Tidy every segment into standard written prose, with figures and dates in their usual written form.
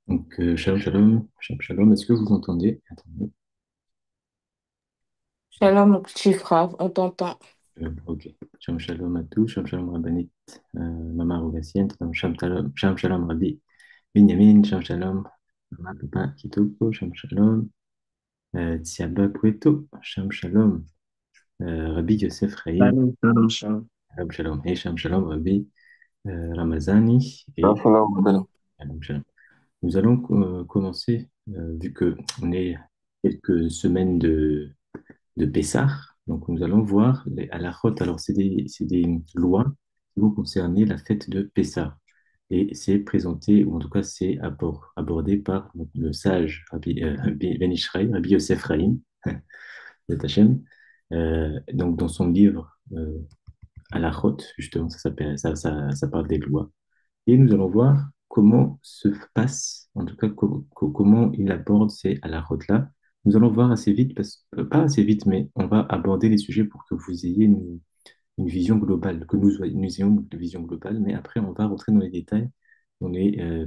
Donc, shalom, shalom, est-ce que vous m'entendez? Attendez, Shalom, mon petit frère, on t'entend. ok. Shalom à tous, shalom Rabbanit, Mama Rogacienne, shalom Rabbi Binyamin, shalom Mama Papa Kitoko, shalom Tsiaba Pueto, shalom Rabbi Yosef Raïm, Shalom, shalom, shalom. shalom et shalom Rabbi Ramazani et Shalom, Rabbeinu. shalom. Nous allons commencer, vu que on est quelques semaines de Pessah. Donc, nous allons voir les halachot. Alors, c'est des lois qui vont concerner la fête de Pessah. Et c'est présenté, ou en tout cas, c'est abordé par le sage Rabbi Ben Ishraï, Rabbi Yosef Chaim, de Hachem. Donc, dans son livre Halachot, justement, ça parle des lois. Et nous allons voir comment se passe, en tout cas, comment il aborde ces halachot-là. Nous allons voir assez vite, pas assez vite, mais on va aborder les sujets pour que vous ayez une vision globale, que nous ayons une vision globale, mais après, on va rentrer dans les détails dans les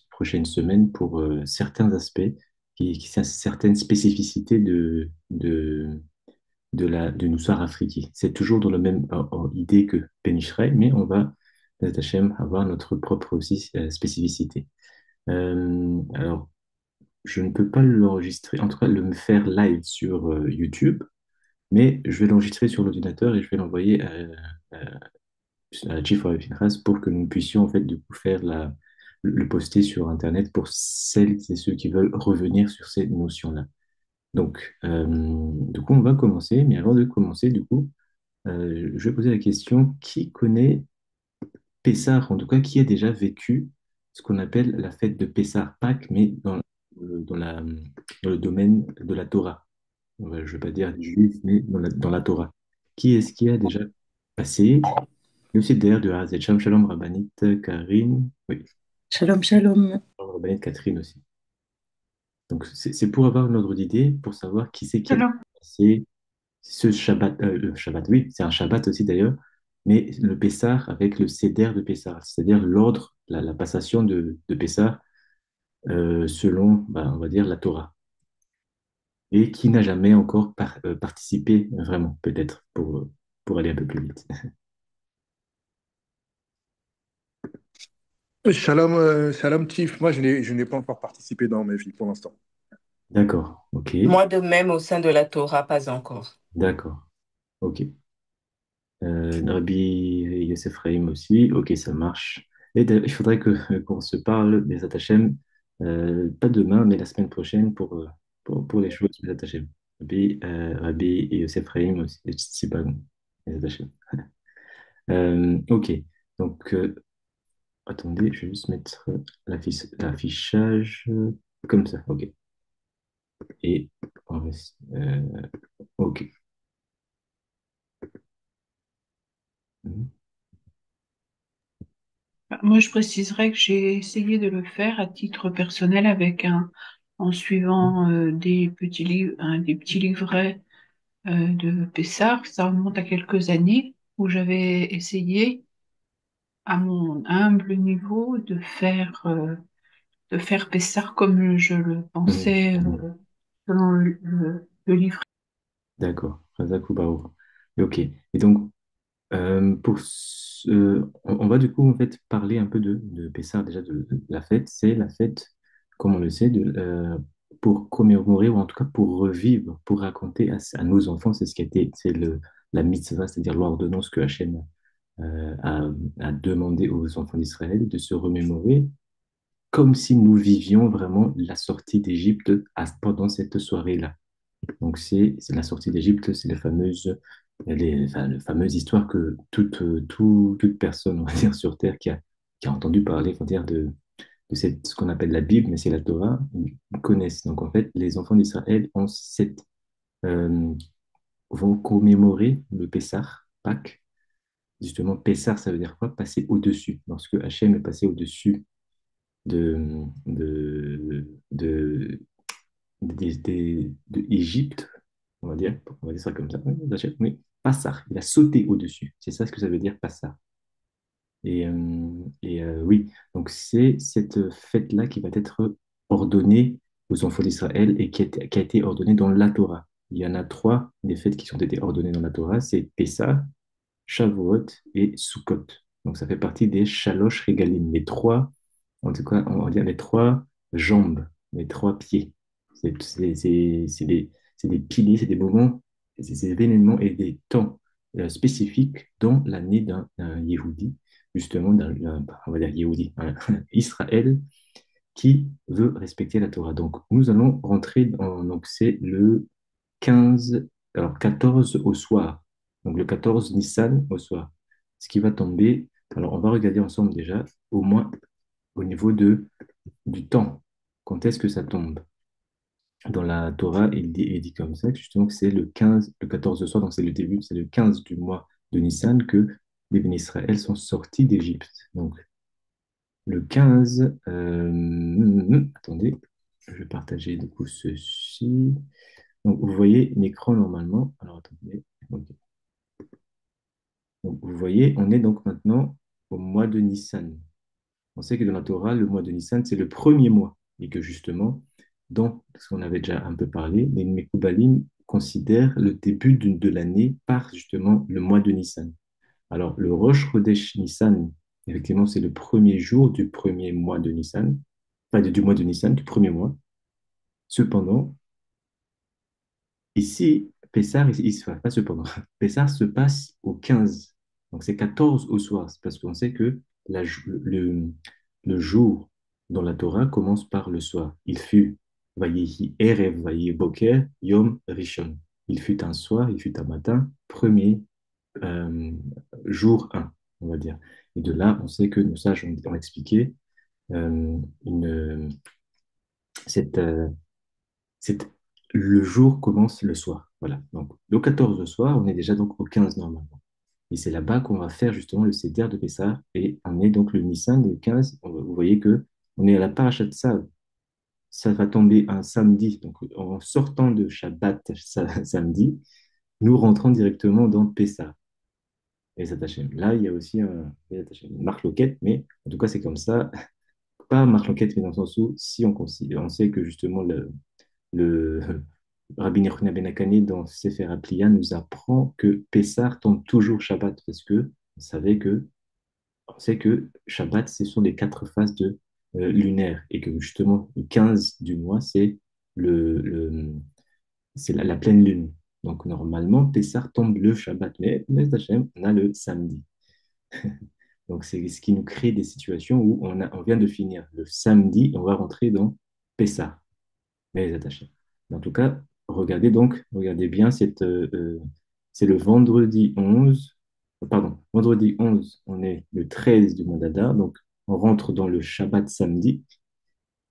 prochaines semaines pour certains aspects, certaines spécificités de Noussar Afriki. C'est toujours dans la même idée que Penishraï, mais on va, Bezat Hashem, avoir notre propre aussi spécificité. Alors, je ne peux pas l'enregistrer, en tout cas le faire live sur YouTube, mais je vais l'enregistrer sur l'ordinateur et je vais l'envoyer à Chief of Finance pour que nous puissions en fait du coup faire le poster sur Internet pour celles et ceux qui veulent revenir sur ces notions-là. Donc, du coup, on va commencer, mais avant de commencer, du coup, je vais poser la question, qui connaît Pessah, en tout cas, qui a déjà vécu ce qu'on appelle la fête de Pessah, Pâques, mais dans le domaine de la Torah. Je ne vais pas dire juif, mais dans la Torah. Qui est-ce qui a déjà passé le aussi d'ailleurs de A à Z? Shalom, shalom, Rabbanit Karine. Oui, Shalom, shalom. shalom, Rabbanit Catherine aussi. Donc, c'est pour avoir une ordre d'idée, pour savoir qui c'est qui a Shalom. passé ce Shabbat. Le Shabbat, oui, c'est un Shabbat aussi d'ailleurs, mais le Pessah avec le Seder de Pessah, c'est-à-dire l'ordre, la passation de Pessah selon, bah, on va dire, la Torah. Et qui n'a jamais encore participé vraiment, peut-être, pour aller un peu plus vite. Shalom, shalom, Tiff. Moi, je n'ai pas encore participé dans ma vie pour l'instant. D'accord, ok, Moi de même, au sein de la Torah, pas encore. d'accord, ok. Rabbi Yosef Rahim aussi, ok, ça marche. Et il faudrait qu'on se parle des Hashem, pas demain, mais la semaine prochaine pour les choses des Hashem. Rabbi Yosef Rahim aussi, c'est pas bon, Bezat Hashem. Ok, donc attendez, je vais juste mettre l'affichage comme ça, ok. Et ok. Mhm. Moi, je préciserais que j'ai essayé de le faire à titre personnel en suivant des petits livrets de Pessar. Ça remonte à quelques années où j'avais essayé, à mon humble niveau, de faire Pessar comme je le Mhm. pensais Mhm. selon le livret. D'accord, Razak ou Baruch. Et ok. Et donc, on va du coup en fait parler un peu de Pessah déjà de la fête. C'est la fête, comme on le sait, pour commémorer ou en tout cas pour revivre, pour raconter à nos enfants, c'est ce qui a été, la mitzvah, c'est-à-dire l'ordonnance que Hachem a demandé aux enfants d'Israël de se remémorer comme si nous vivions vraiment la sortie d'Égypte pendant cette soirée-là. Donc, c'est la sortie d'Égypte, c'est la fameuse histoire que toute personne, on va dire, sur Terre qui a entendu parler, on va dire, ce qu'on appelle la Bible, mais c'est la Torah, ils connaissent. Donc, en fait, les enfants d'Israël euh, vont commémorer le Pessah, Pâques. Justement, Pessah, ça veut dire quoi? Passer au-dessus. Lorsque Hachem est passé au-dessus de, de Égypte, on va dire ça comme ça. Oui, oui, Passar, il a sauté au-dessus. C'est ça ce que ça veut dire, Passar. Oui, donc c'est cette fête-là qui va être ordonnée aux enfants d'Israël et qui a été ordonnée dans la Torah. Il y en a trois des fêtes qui ont été ordonnées dans la Torah, c'est Pessah, Shavuot et Sukkot. Donc ça fait partie des Shalosh Regalim, les trois, en tout cas, on va dire les trois jambes, les trois pieds. C'est des piliers, c'est des moments, c'est des événements et des temps spécifiques dans l'année d'un Yehudi, justement, on va dire Yehudi, un Israël qui veut respecter la Torah. Donc nous allons rentrer donc c'est le 15, alors 14 au soir. Donc le 14 Nissan au soir. Ce qui va tomber, alors on va regarder ensemble déjà, au moins au niveau du temps. Quand est-ce que ça tombe? Dans la Torah, il dit comme ça, justement, que c'est le 15, le 14 au soir, donc c'est le début, c'est le 15 du mois de Nissan que les bénis Israël sont sortis d'Égypte. Donc le 15, attendez, je vais partager du coup ceci. Donc, vous voyez l'écran normalement. Alors, attendez. Ok. Donc, vous voyez, on est donc maintenant au mois de Nissan. On sait que dans la Torah, le mois de Nissan, c'est le premier mois. Et que justement, dans ce qu'on avait déjà un peu parlé, les Mekoubalim considèrent le début de l'année par justement le mois de Nissan. Alors, le Rosh Chodesh Nissan, effectivement, c'est le premier jour du premier mois de Nissan, enfin du mois de Nissan, du premier mois. Cependant, ici, Pessar, pas cependant, Pessar se passe au 15. Donc c'est 14 au soir. C'est parce qu'on sait que le jour dans la Torah commence par le soir. Il fut Vayehi Erev Vayehi Boker Yom Rishon. Il fut un soir, il fut un matin, premier euh, jour un, on va dire. Et de là, on sait que nos sages ont expliqué euh, une, cette, c'est le jour commence le soir. Voilà. Donc, le 14 le soir, on est déjà donc au 15 normalement. Et c'est là-bas qu'on va faire justement le Seder de Pessah. Et on est donc le Nissan, le 15. Vous voyez que on est à la Parashat Tzav. Ça va tomber un samedi. Donc, en sortant de Shabbat samedi, nous rentrons directement dans Pessah. Et ça Là, il y a aussi une marque loquette, mais en tout cas, c'est comme ça. Pas marque loquette, mais dans le sens où, si on considère, on sait que justement le Rabbi Nechuna Ben Akani, dans Sefer Aplia, nous apprend que Pessah tombe toujours Shabbat parce que on sait que Shabbat, ce sont les quatre phases lunaires et que justement le 15 du mois, c'est c'est la pleine lune. Donc normalement, Pessah tombe le Shabbat, mais Hachem, on a le samedi. Donc c'est ce qui nous crée des situations où on vient de finir le samedi et on va rentrer dans Pessah. Mais les attachés. En tout cas, regardez bien, c'est le vendredi 11, pardon, vendredi 11, on est le 13 du mois d'Adar, donc on rentre dans le Shabbat samedi.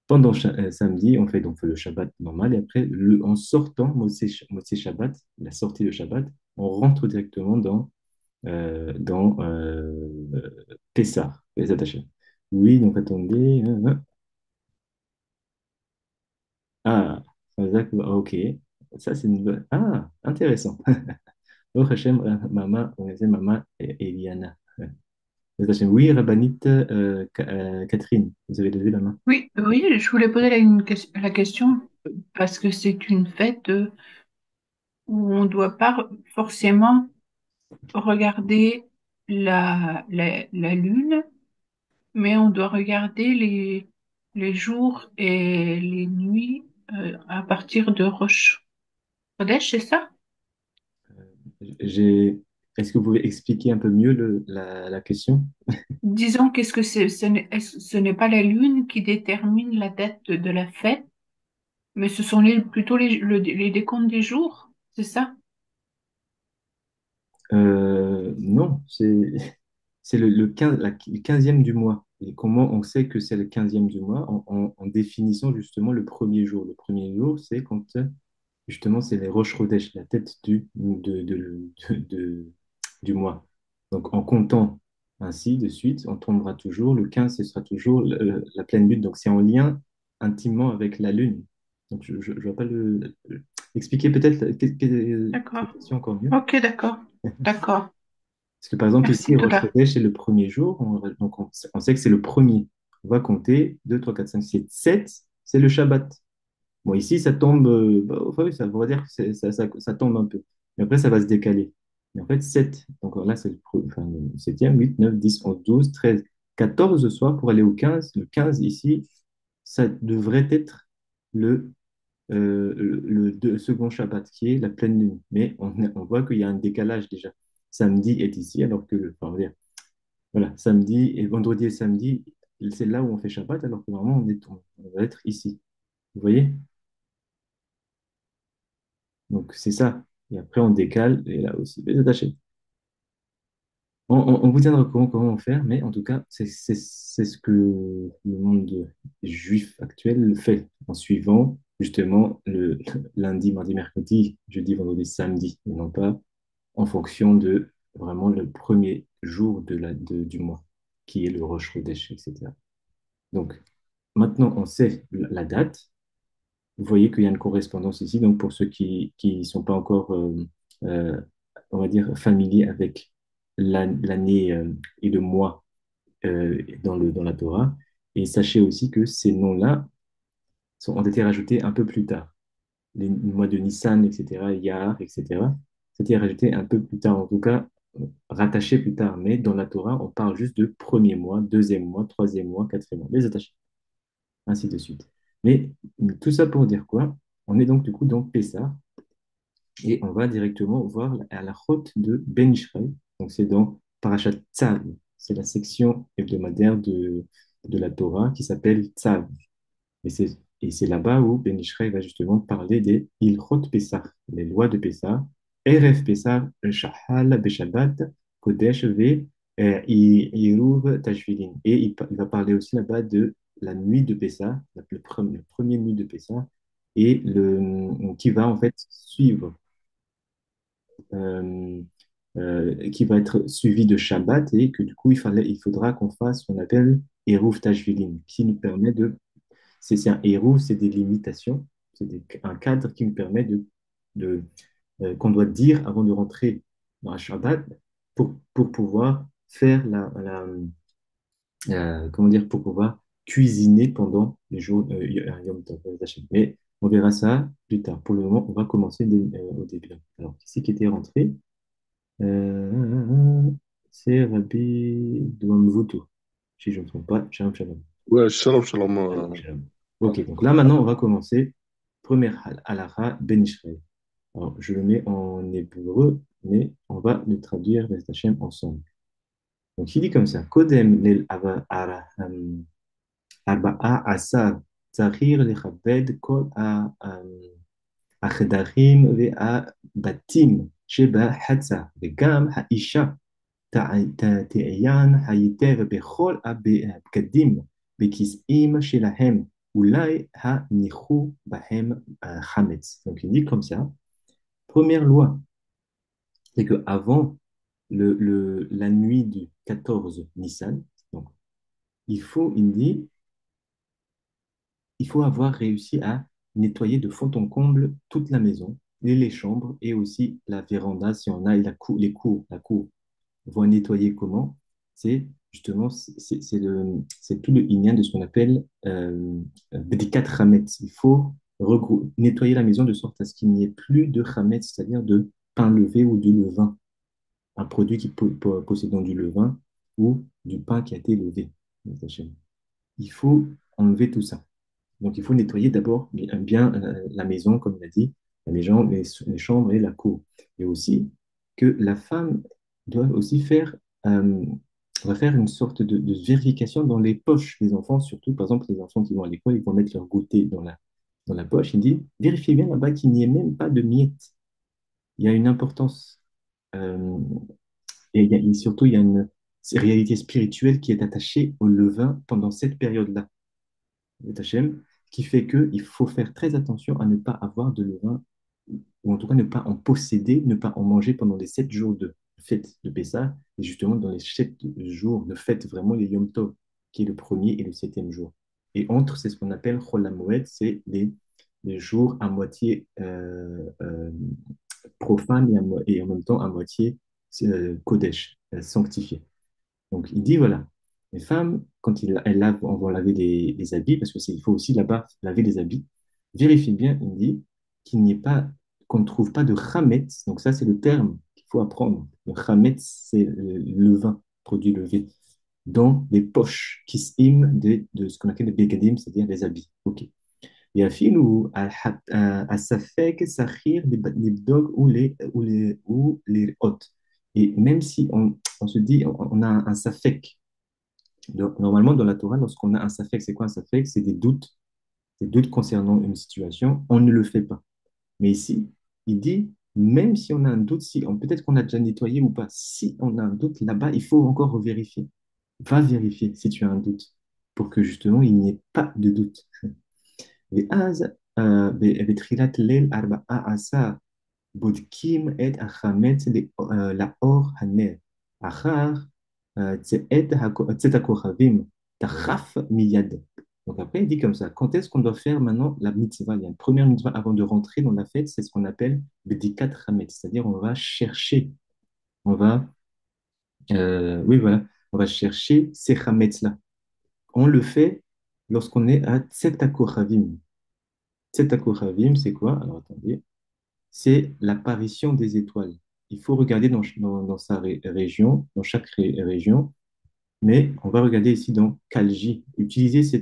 Pendant samedi, on fait donc le Shabbat normal, et après, en sortant, Motsé Shabbat, la sortie de Shabbat, on rentre directement dans Pessah, les attachés. Oui, donc attendez. Ah, ok. Ça, c'est une bonne. Ah, intéressant. Oh, Hachem, Mama, on disait Mama et Eliana. Hachem. Oui, Rabbanit Catherine, vous avez levé la main. Oui, oui, je voulais poser la question parce que c'est une fête où on ne doit pas forcément regarder la lune, mais on doit regarder les jours et les nuits à partir de Rosh Chodesh, c'est ça? J'ai... Est-ce que vous pouvez expliquer un peu mieux la question? Disons, qu'est-ce que c'est? Ce n'est pas la lune qui détermine la date de la fête, mais ce sont plutôt les décomptes des jours, c'est ça? Non, c'est le 15, le 15e du mois. Et comment on sait que c'est le 15e du mois? En définissant justement le premier jour. Le premier jour, c'est quand justement c'est les Rosh Chodesh, la tête du mois. Donc en comptant ainsi de suite, on tombera toujours. Le 15, ce sera toujours la pleine lune. Donc c'est en lien intimement avec la lune. Donc je ne vois pas expliquer peut-être la D'accord. question encore mieux. Ok, d'accord. D'accord. Parce que par exemple, Merci ici, de Rosh la. Chodesh, c'est le premier jour, donc on sait que c'est le premier. On va compter 2, 3, 4, 5, 6, 7, c'est le Shabbat. Bon, ici, ça tombe, bah, enfin, oui, ça, on va dire que ça tombe un peu. Mais après, ça va se décaler. Mais en fait, 7. Donc là, c'est enfin, le 7e, 8, 9, 10, 11, 12, 13, 14 ce soir pour aller au 15. Le 15 ici, ça devrait être le, second Shabbat, qui est la pleine lune. Mais on voit qu'il y a un décalage déjà. Samedi est ici, alors que, enfin, on va dire, voilà, samedi et vendredi et samedi, c'est là où on fait Shabbat, alors que normalement, on va être ici. Vous voyez? Donc, c'est ça. Et après, on décale, et là aussi, les attaché. On vous tiendra au courant comment faire, mais en tout cas, c'est ce que le monde juif actuel fait, en suivant justement le lundi, mardi, mercredi, jeudi, vendredi, samedi, et non pas en fonction de vraiment le premier jour du mois, qui est le Rosh Chodesh, etc. Donc, maintenant, on sait la date. Vous voyez qu'il y a une correspondance ici. Donc, pour ceux qui ne sont pas encore, euh, on va dire, familiers avec l'année et le mois dans la Torah, et sachez aussi que ces noms-là ont été rajoutés un peu plus tard. Les mois de Nissan, etc., Iyar, etc., c'était rajouté un peu plus tard, en tout cas, rattaché plus tard. Mais dans la Torah, on parle juste de premier mois, deuxième mois, troisième mois, quatrième mois, les attachés, ainsi de suite. Mais tout ça pour dire quoi? On est donc du coup dans Pessah et on va directement voir à la route de Ben Ishraï. Donc c'est dans Parashat Tzav. C'est la section hebdomadaire de la Torah qui s'appelle Tzav. Et c'est là-bas où Ben Ishraï va justement parler des Ilchot Pessah, les lois de Pessah, Erev Pessah, Shahal, Beshabbat, Kodesh, Iruv, Tashvilin. Et il va parler aussi là-bas de la nuit de Pessah, le premier nuit de Pessah, et qui va en fait suivre, euh, qui va être suivi de Shabbat, et que du coup, il faudra qu'on fasse ce qu'on appelle Eruv Tashvilin, qui nous permet de c'est un héros, c'est des limitations, un cadre qui nous permet qu'on doit dire avant de rentrer dans un Shabbat pour pouvoir faire comment dire, pour pouvoir cuisiner pendant les jours Yom Tov, Hashem. Mais on verra ça plus tard. Pour le moment, on va commencer au début. Alors, qui c'est qui était rentré? Euh, c'est Rabbi Douamvutu, si je ne me trompe pas. Shalom, shalom. Ouais, shalom, shalom. Shalom, shalom. Ok, donc là maintenant on va commencer. Première halakha, Ben Ishraï. Alors je le mets en hébreu, mais on va le traduire B'ezrat Hashem ensemble. Donc il dit comme ça Kodem lel arba'a asar tzahir lechabed kol החדרים והבתים שבחצר, וגם האישה תעיין היטב בכל הבגדים בכיסאים שלהם, אולי הניחו בהם חמץ. Donc il dit comme ça, première loi, c'est que avant la nuit du 14 Nissan, donc, il dit, il faut avoir réussi à nettoyer de fond en comble toute la maison, les chambres et aussi la véranda si on a et les cours, la cour. On va nettoyer comment? C'est justement c'est tout le inyan de ce qu'on appelle Bdikat Hametz. Il faut nettoyer la maison de sorte à ce qu'il n'y ait plus de Hametz, c'est-à-dire de pain levé ou du levain, un produit possédant du levain ou du pain qui a été levé. Il faut enlever tout ça. Donc, il faut nettoyer d'abord bien la maison, comme il a dit, la maison, les chambres et la cour. Et aussi que la femme doit aussi va faire une sorte de vérification dans les poches des enfants, surtout, par exemple, les enfants qui vont à l'école, ils vont mettre leur goûter dans la poche. Il dit, vérifiez bien là-bas qu'il n'y ait même pas de miettes. Il y a une importance. euh, et surtout, il y a une réalité spirituelle qui est attachée au levain pendant cette période-là. Hachem, qui fait qu'il faut faire très attention à ne pas avoir de levain, ou en tout cas ne pas en posséder, ne pas en manger pendant les 7 jours de fête de Pessah, et justement dans les 7 jours de fête, vraiment les Yom Tov, qui est le premier et le septième jour. Et entre, c'est ce qu'on appelle Chol HaMoed, c'est les jours à moitié profanes et en même temps à moitié Kodesh, sanctifié. Donc, il dit, voilà, les femmes, quand elles lavent, on va laver les habits, parce qu'il faut aussi là-bas laver les habits, vérifie bien, il dit, qu'il n'y ait pas, qu'on ne trouve pas de chametz. Donc, ça, c'est le terme qu'il faut apprendre. Le chametz, c'est le vin, produit levé, dans les poches, kissim, de ce qu'on appelle les begadim, c'est-à-dire les habits. OK. يفيل السفاك سخير للدوג ou les hôtes. Et même si on se dit, on a un safek, normalement dans la Torah, lorsqu'on a un safek, c'est quoi un safek? C'est des doutes concernant une situation, on ne le fait pas. Mais ici, il dit, même si on a un doute, si peut-être qu'on a déjà nettoyé ou pas, si on a un doute là-bas, il faut encore vérifier. Va vérifier si tu as un doute, pour que justement il n'y ait pas de doute. ואז בתחילת ליל 14 בודקים את החמץ לאור הנר. אחר צאת הכוכבים תחף מיד. Donc après, il dit comme ça, quand est-ce qu'on doit faire maintenant la mitzvah? Il y a une première mitzvah avant de rentrer dans la fête, c'est ce qu'on appelle bedikat chametz, c'est-à-dire on va chercher, on va, oui voilà, on va chercher ces chametz-là. On le fait lorsqu'on est à Tzet HaKochavim. Tzet HaKochavim, c'est quoi? Alors attendez, c'est l'apparition des étoiles. Il faut regarder dans sa région, dans chaque région, mais on va regarder ici dans Kalji. Utilisez ce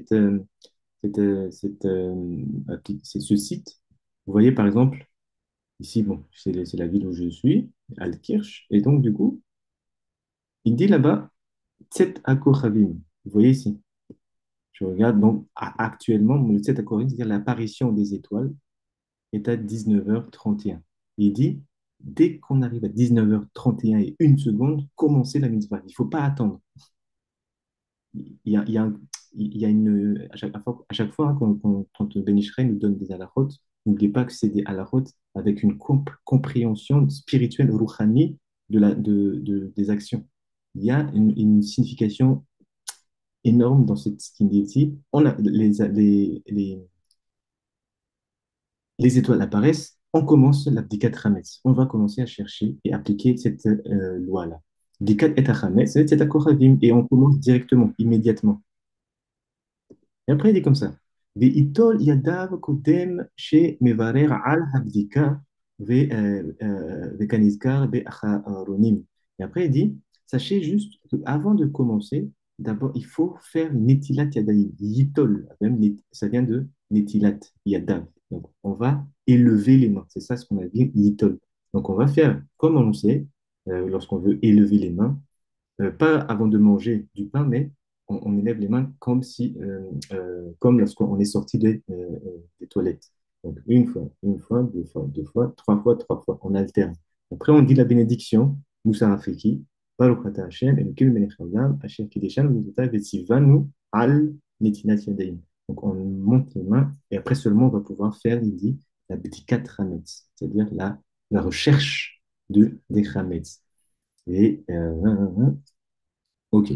site. Vous voyez par exemple, ici, bon, c'est la ville où je suis, Altkirch, et donc du coup, il dit là-bas, Tzet HaKochavim. Vous voyez ici. Je regarde donc actuellement, le Tzet HaKochavim, c'est-à-dire l'apparition des étoiles, est à 19h31. Il dit, dès qu'on arrive à 19h31 et une seconde, commencez la mitzvah. Il ne faut pas attendre. Il y a, il y a, il y a une, à chaque fois quand Ben Ishraï nous donne des halachot, n'oubliez pas que c'est des halachot avec une compréhension spirituelle, rouhani, des actions. Il y a une signification énorme dans ce qu'il dit ici. On a les étoiles apparaissent, on commence l'abdikat Hametz. On va commencer à chercher et appliquer cette loi-là. Abdikat et Hametz, c'est Akoravim, et on commence directement, immédiatement. Et après, il dit comme ça. Ve'itol yadav kodem she mevarer al habdika ve'kanizkar be'acharonim. Et après, il dit, sachez juste qu'avant de commencer, d'abord, il faut faire netilat yadayim. Yitol, même, ça vient de netilat yadav. Donc, on va élever les mains. C'est ça ce qu'on a dit, yitol. Donc, on va faire, comme on le sait, lorsqu'on veut élever les mains, pas avant de manger du pain, mais on élève les mains comme lorsqu'on est sorti des toilettes. Donc une fois, deux fois, trois fois. On alterne. Après, on dit la bénédiction, Moussa Rafiki, Baruch Ata Hashem, Elokim Melech Haolam, Asher Kideshan, V'zota V'tzivanu Al Netinat Yadayim. Donc on monte les mains et après seulement on va pouvoir faire, il dit, la Bdikat Hametz, c'est-à-dire la recherche des Hametz. Et ok.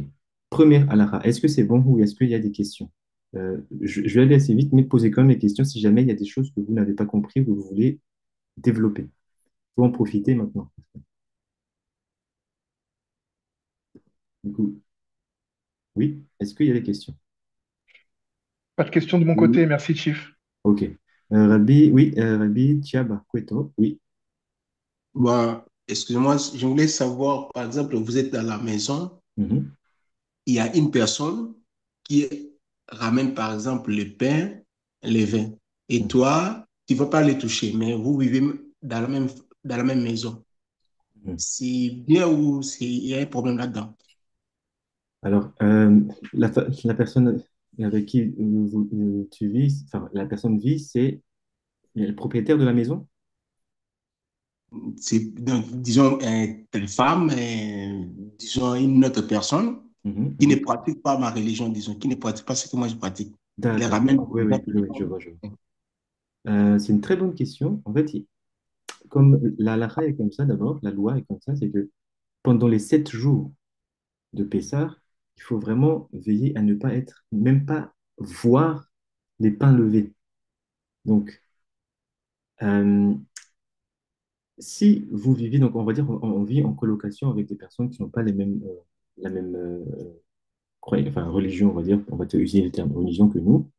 Première halakha. Est-ce que c'est bon ou est-ce qu'il y a des questions? Je vais aller assez vite, mais posez quand même les questions si jamais il y a des choses que vous n'avez pas compris ou que vous voulez développer. Il faut en profiter maintenant. Du coup, oui. Est-ce qu'il y a des questions? Pas de question de mon Oui. côté, merci Chief. Ok. Rabbi, oui, Rabbi Tiaba Kweto, oui. Bon, excusez-moi, je voulais savoir, par exemple, vous êtes dans la maison, Mhm, il y a une personne qui ramène, par exemple, le pain, les vins, et mhm, toi, tu ne vas pas les toucher, mais vous vivez dans la même maison. mhm. C'est bien ou il y a un problème là-dedans? Alors, la personne avec qui tu vis, enfin, la personne vit, c'est le propriétaire de la maison? C'est, donc, disons, telle femme, disons, une autre personne Mhm, qui ne mhm. pratique pas ma religion, disons, qui ne pratique pas ce que moi je pratique. Il les D'accord. ramène. Oui, oui, oui, oui, je vois, je vois. C'est une très bonne question. En fait, comme la halakha est comme ça d'abord, la loi est comme ça, c'est que pendant les 7 jours de Pessah, il faut vraiment veiller à ne pas être, même pas voir les pains levés. Donc, euh, Si vous vivez, donc on va dire, on vit en colocation avec des personnes qui n'ont pas la même enfin, religion, on va utiliser le terme religion que nous.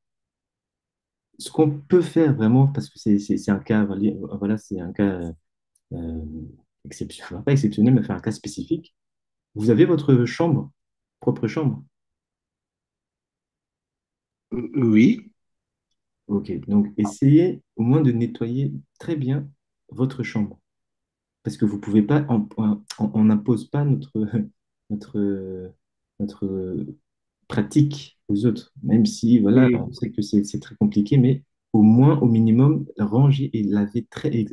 Ce qu'on peut faire vraiment, parce que c'est un cas, voilà, c'est un cas euh, exceptionnel, enfin, pas exceptionnel, mais enfin, un cas spécifique. Vous avez votre chambre, propre chambre. Oui, Ok, donc essayez au moins de nettoyer très bien votre chambre. Parce que vous pouvez pas, on n'impose pas notre, notre pratique aux autres, même si, voilà, oui. on sait que c'est très compliqué, mais au moins, au minimum, rangez et lavez très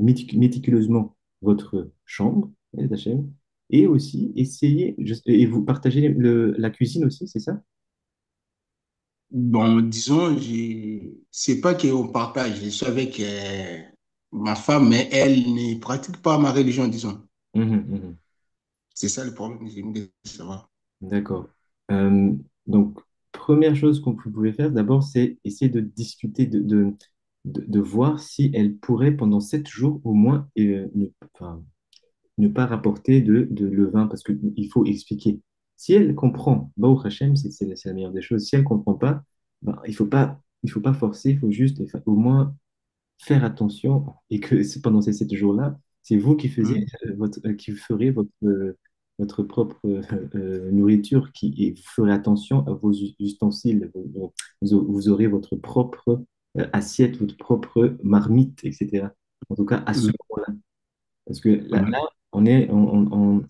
méticuleusement votre chambre, Hachem, et aussi essayez, et vous partagez la cuisine aussi, c'est ça? Bon, disons, c'est pas qu'on partage, je suis avec ma femme, mais elle ne pratique pas ma religion, disons. Mhm, mhm. C'est ça le problème, j'aimerais savoir. D'accord. Euh, donc, première chose qu'on pouvait faire d'abord, c'est essayer de discuter, de voir si elle pourrait, pendant 7 jours au moins, enfin, ne pas rapporter de levain, parce qu'il faut expliquer. Si elle comprend, Baruch Hashem, c'est la meilleure des choses. Si elle comprend pas, ben, il faut pas forcer, il faut juste, enfin, au moins faire attention et que pendant ces 7 jours-là, c'est vous qui faisiez Hmm. qui ferez votre propre nourriture et vous ferez attention à vos ustensiles. Vous aurez votre propre assiette, votre propre marmite, etc. En tout cas, à ce Hmm. moment-là. Parce que là, Hmm.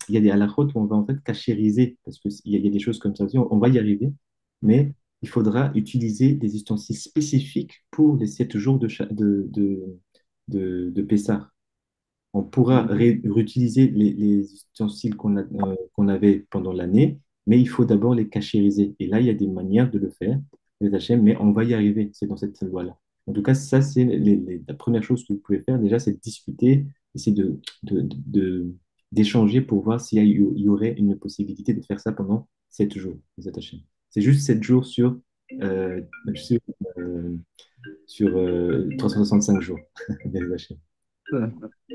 il y a des halakhot où on va en fait cachériser, parce qu'il y a des choses comme ça aussi, on va y arriver, mais il faudra utiliser des ustensiles spécifiques pour les 7 jours de Pessah. On pourra réutiliser les ustensiles qu'on avait pendant l'année, mais il faut d'abord les cachériser. Et là, il y a des manières de le faire, les Hachem, mais on va y arriver, c'est dans cette loi-là. En tout cas, ça, c'est la première chose que vous pouvez faire. Déjà, c'est de discuter, essayer d'échanger pour voir s'il y aurait une possibilité de faire ça pendant 7 jours, les Hachem. C'est juste 7 jours sur, euh, sur 365 jours, les Hachem.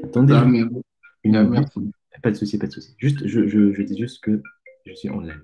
Attendez Ah, juste mais- une ah, minute. merci. Pas de souci, pas de souci. Juste, je dis juste que je suis en live.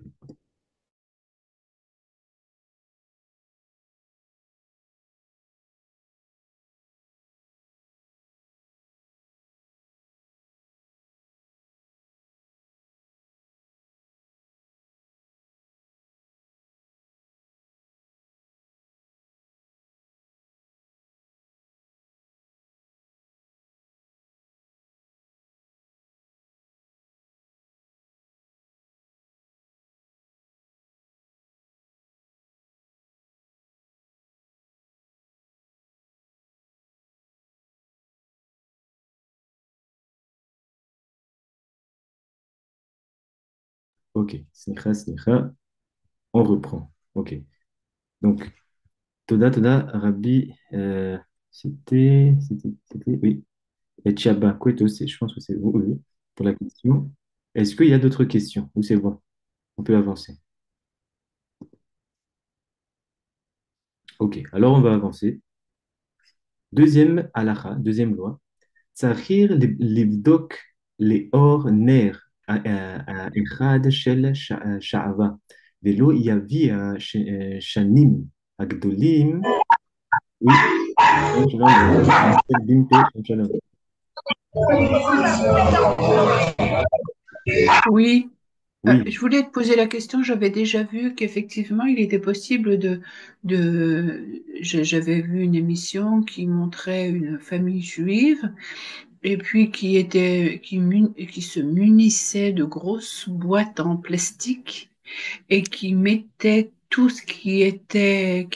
Ok, snicha, snicha, on reprend. Ok, donc, Toda, Rabbi, oui, et Tchaba, Kweto, je pense que c'est vous, oui, pour la question. Est-ce qu'il y a d'autres questions? Ou c'est bon? On peut avancer. Ok, alors on va avancer. Deuxième halakha, deuxième loi. Tsahir לבדוק לאור נר האחד של שעווה, ולא יביא השנים הגדולים. Oui, shalom, shalom, shalom. Oui, Oui. je voulais te poser la question. J'avais déjà vu qu'effectivement, il était possible j'avais vu une émission qui montrait une famille juive et puis qui se munissait de grosses boîtes en plastique et qui mettait tout ce qui était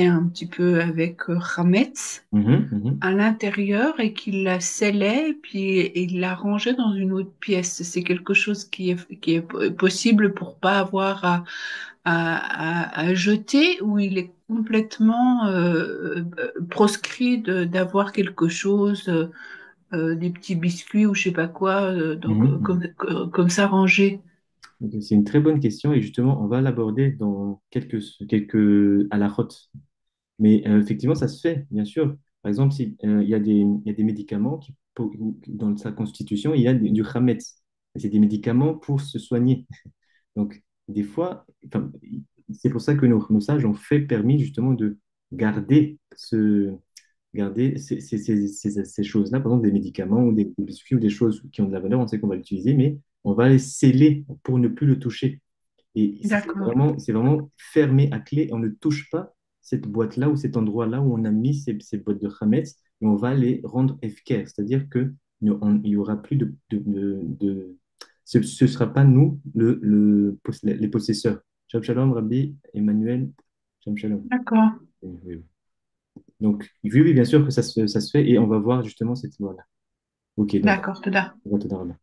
un petit peu avec Hametz Mhm, mhm, à l'intérieur et qu'il la scellait et puis il la rangeait dans une autre pièce. C'est quelque chose qui est possible pour pas avoir à jeter ou il est complètement proscrit d'avoir quelque chose, des petits biscuits ou je sais pas quoi, mhm, mhm. comme ça rangé. Donc, c'est une très bonne question et justement, on va l'aborder dans quelques halakhot. Mais effectivement, ça se fait, bien sûr. Par exemple, si, il y a des médicaments dans sa constitution, il y a du Hametz. Et c'est des médicaments pour se soigner. Donc, des fois, enfin, c'est pour ça que nos sages ont fait permis justement de garder, garder ces choses-là, par exemple des médicaments ou des biscuits ou des choses qui ont de la valeur, on sait qu'on va l'utiliser, mais on va les sceller pour ne plus le toucher. Et D'accord. c'est vraiment fermé à clé. On ne touche pas cette boîte-là ou cet endroit-là où on a mis ces boîtes de Hametz et on va les rendre efficaces. C'est-à-dire que il y aura plus ce ne sera pas nous les possesseurs. Shalom, shalom, Rabbi Emmanuel. Shalom, shalom. D'accord. Oui, oui, oui. Donc, oui, oui, bien sûr que ça se fait et on va voir justement cette loi-là. Ok, donc, D'accord, תודה. on va te dire là.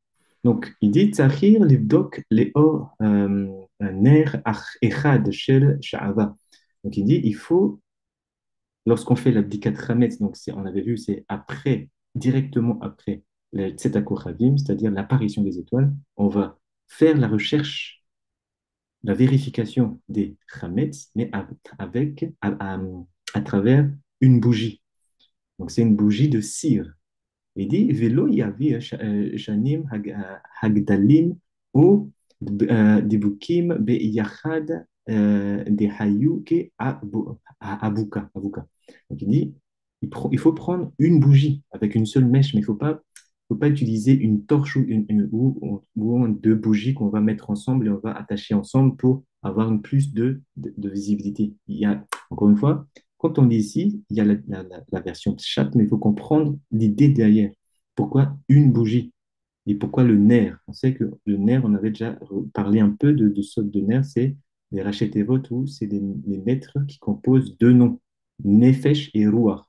Donc, il dit Tzachir livdok leor ner echad shel sha'ava. Donc, il dit il faut, lorsqu'on fait l'abdikat chametz, donc on avait vu, c'est après, directement après le Tzedakah Kochavim, c'est-à-dire l'apparition des étoiles, on va faire la recherche, la vérification des chametz, mais avec, à travers une bougie. Donc, c'est une bougie de cire. Il dit, Velo yavi shanim hagdalim ou dibukim beyachad dehayu ke abuka. Donc il dit, il faut prendre une bougie avec une seule mèche, mais faut pas utiliser une torche ou deux bougies qu'on va mettre ensemble et on va attacher ensemble pour avoir une plus de visibilité. Il y a, encore une fois, quand on dit ici, il y a la version chat, mais il faut comprendre l'idée derrière. Pourquoi une bougie? Et pourquoi le nerf? On sait que le nerf, on avait déjà parlé un peu de saute de nerf, c'est les Rachetevot ou c'est les lettres qui composent deux noms, Nefesh et Ruach.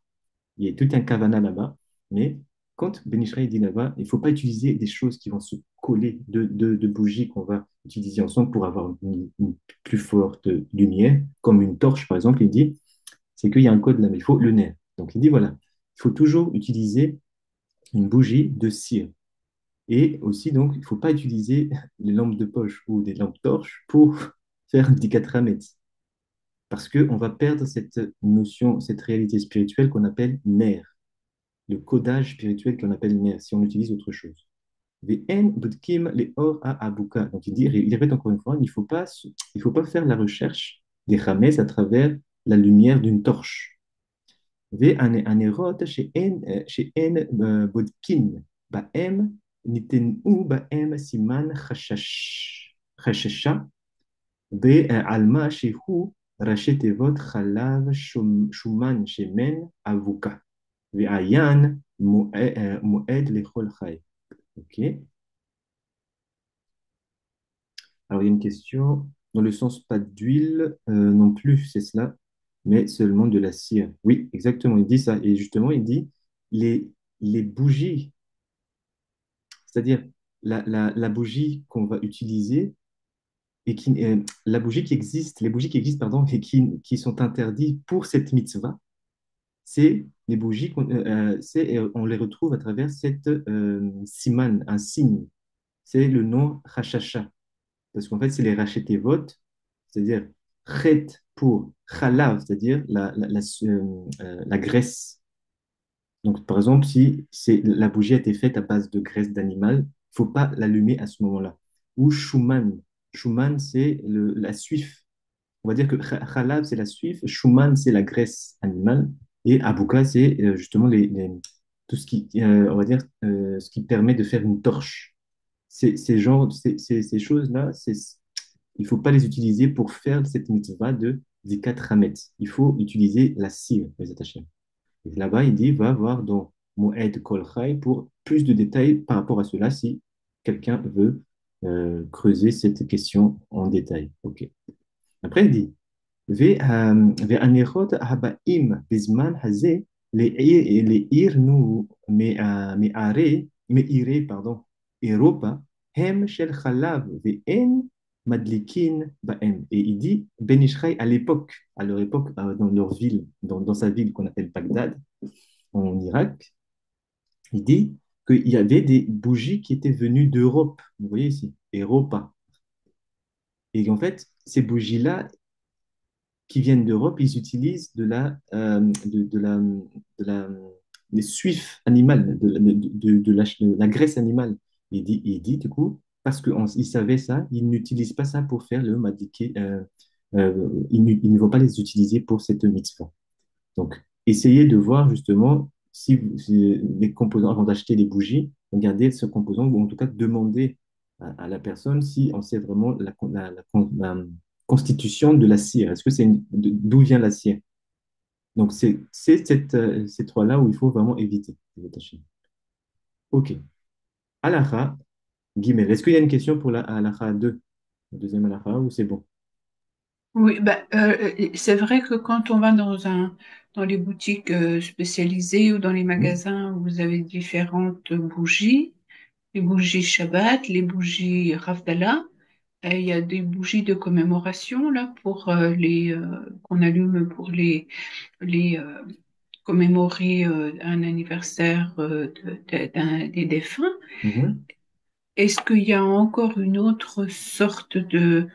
Il y a tout un kavana là-bas, mais quand Ben Israël dit là-bas, il ne faut pas utiliser des choses qui vont se coller, de bougies qu'on va utiliser ensemble pour avoir une plus forte lumière, comme une torche par exemple. Il dit, c'est qu'il y a un code là, mais il faut le nerf. Donc il dit voilà, il faut toujours utiliser une bougie de cire. Et aussi, donc, il ne faut pas utiliser les lampes de poche ou des lampes torches pour faire des 4 mètres. Parce qu'on va perdre cette notion, cette réalité spirituelle qu'on appelle ner, le codage spirituel qu'on appelle ner, si on utilise autre chose. V'en budkim les or à abuka. Donc il répète encore une fois, il faut pas faire la recherche des rames à travers la lumière d'une torche. והנרות שאין בודקין בהם ניתנו בהם סימן חששה ועל מה שהוא ראשי תיבות חלב שומן שמן אבוקה ועיין מועד לכל חי. Ok. Alors, il y a une question dans le sens pas d'huile non plus, c'est cela, mais seulement de la cire. Oui, exactement, il dit ça. Et justement, il dit les, les bougies, c'est-à-dire la bougie qu'on va utiliser et la bougie qui existe, les bougies qui existent, pardon, et qui sont interdites pour cette mitzvah, c'est les bougies on les retrouve à travers cette siman, un signe. C'est le nom Hashasha. Parce qu'en fait, c'est les rachetés votes, c'est-à-dire chet pour chalav, c'est-à-dire la graisse. Donc, par exemple, si la bougie a été faite à base de graisse d'animal, il ne faut pas l'allumer à ce moment-là. Ou shuman. Shuman, c'est la suif. On va dire que chalav, c'est la suif, shuman, c'est la graisse animale, et abuka, c'est justement tout ce qui, on va dire, ce qui permet de faire une torche. Ces choses-là, il ne faut pas les utiliser pour faire cette mitzvah de Zikat Hametz. Il faut utiliser la cire, les attachés. Et là-bas, il dit, va voir dans Moed Kol Chai pour plus de détails par rapport à cela si quelqu'un veut creuser cette question en détail. Ok. Après, il dit, והנרות הבאים בזמן הזה לעירנו pardon, אירופה הם של חלב ואין מדליקין בהם. Et il dit, Ben Ishraï, à l'époque, à leur époque, dans leur ville, dans sa ville qu'on appelle Bagdad, en Irak, il dit qu'il y avait des bougies qui étaient venues d'Europe. Vous voyez ici, Europa. Et en fait, ces bougies-là, qui viennent d'Europe, ils utilisent les suifs animales, de la graisse animale. Il dit du coup, parce qu'ils savaient ça, ils n'utilisent pas ça pour faire le madiké. Ils ne vont pas les utiliser pour cette mitzvah. Donc, essayez de voir justement si les composants, avant d'acheter les bougies, regardez ce composant ou en tout cas demander à la personne si on sait vraiment la constitution de la cire. Est-ce que d'où vient la cire? Donc, ces trois-là où il faut vraiment éviter de détacher. OK. Halakha, Guimel. Est-ce qu'il y a une question pour la halakha 2, la deuxième halakha, ou c'est bon? Oui, c'est vrai que quand on va dans les boutiques spécialisées ou dans les Mhm. magasins où vous avez différentes bougies, les bougies Shabbat, les bougies Ravdallah, il y a des bougies de commémoration là pour les qu'on allume pour les commémorer un anniversaire des défunts. Mhm. Est-ce qu'il y a encore une autre sorte de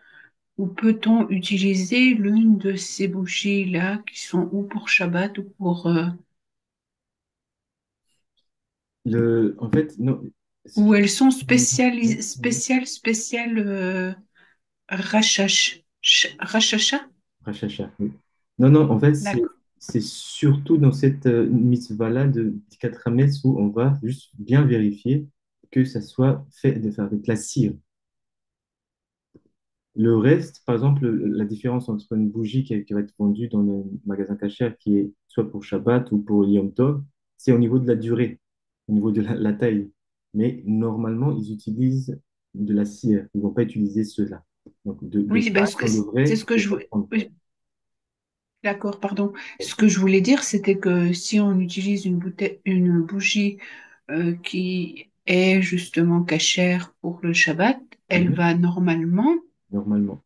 ou peut-on utiliser l'une de ces bougies-là qui sont ou pour Shabbat ou pour En fait, non. Ce ou qui- elles sont Oui, oui. spéciales rachacha? Rachacha, oui. Non, non, en fait, D'accord. c'est surtout dans cette mitzvah-là de 4 Hametz où on va juste bien vérifier que ça soit fait avec la cire. Le reste, par exemple, la différence entre une bougie qui va être vendue dans le magasin kasher, qui est soit pour Shabbat ou pour Yom Tov, c'est au niveau de la durée, au niveau de la taille. Mais normalement, ils utilisent de la cire. Ils ne vont pas utiliser cela. Donc, de Oui, base, parce que on c'est devrait ce que ne je pas voulais. prendre. Oui, d'accord, pardon. Ce que je voulais dire, c'était que si on utilise une bougie qui est justement cachère pour le Shabbat, elle Mhm. va normalement. Normalement.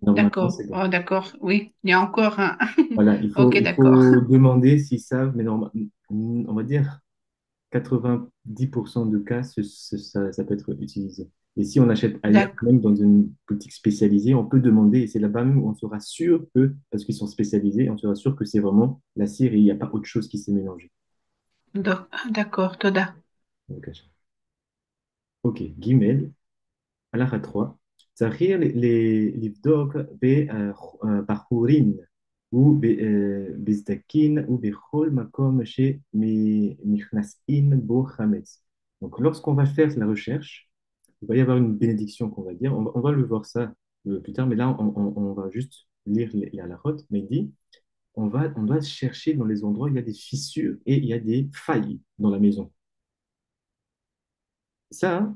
Normalement, D'accord. c'est bon. Oh, d'accord. Oui, il y a encore un. Voilà, Ok, il d'accord. faut demander s'ils savent, mais on va dire 90% de cas, ça peut être utilisé. Et si on achète ailleurs, D'accord. même dans une boutique spécialisée, on peut demander, et c'est là-bas même où on sera sûr que, parce qu'ils sont spécialisés, on sera sûr que c'est vraiment la cire et il n'y a pas autre chose qui s'est mélangé. D'accord, Toda. Donc, ok, Gimel, הלכה 3, צריך לבדוק בחורים ובסדקים ובכל מקום שנכנסים בו חמץ. Donc, lorsqu'on va faire la recherche, il va y avoir une bénédiction qu'on va dire. On va le voir ça plus tard, mais là, on va juste lire les halakhot. Mais il dit, on doit chercher dans les endroits où il y a des fissures et il y a des failles dans la maison. Ça,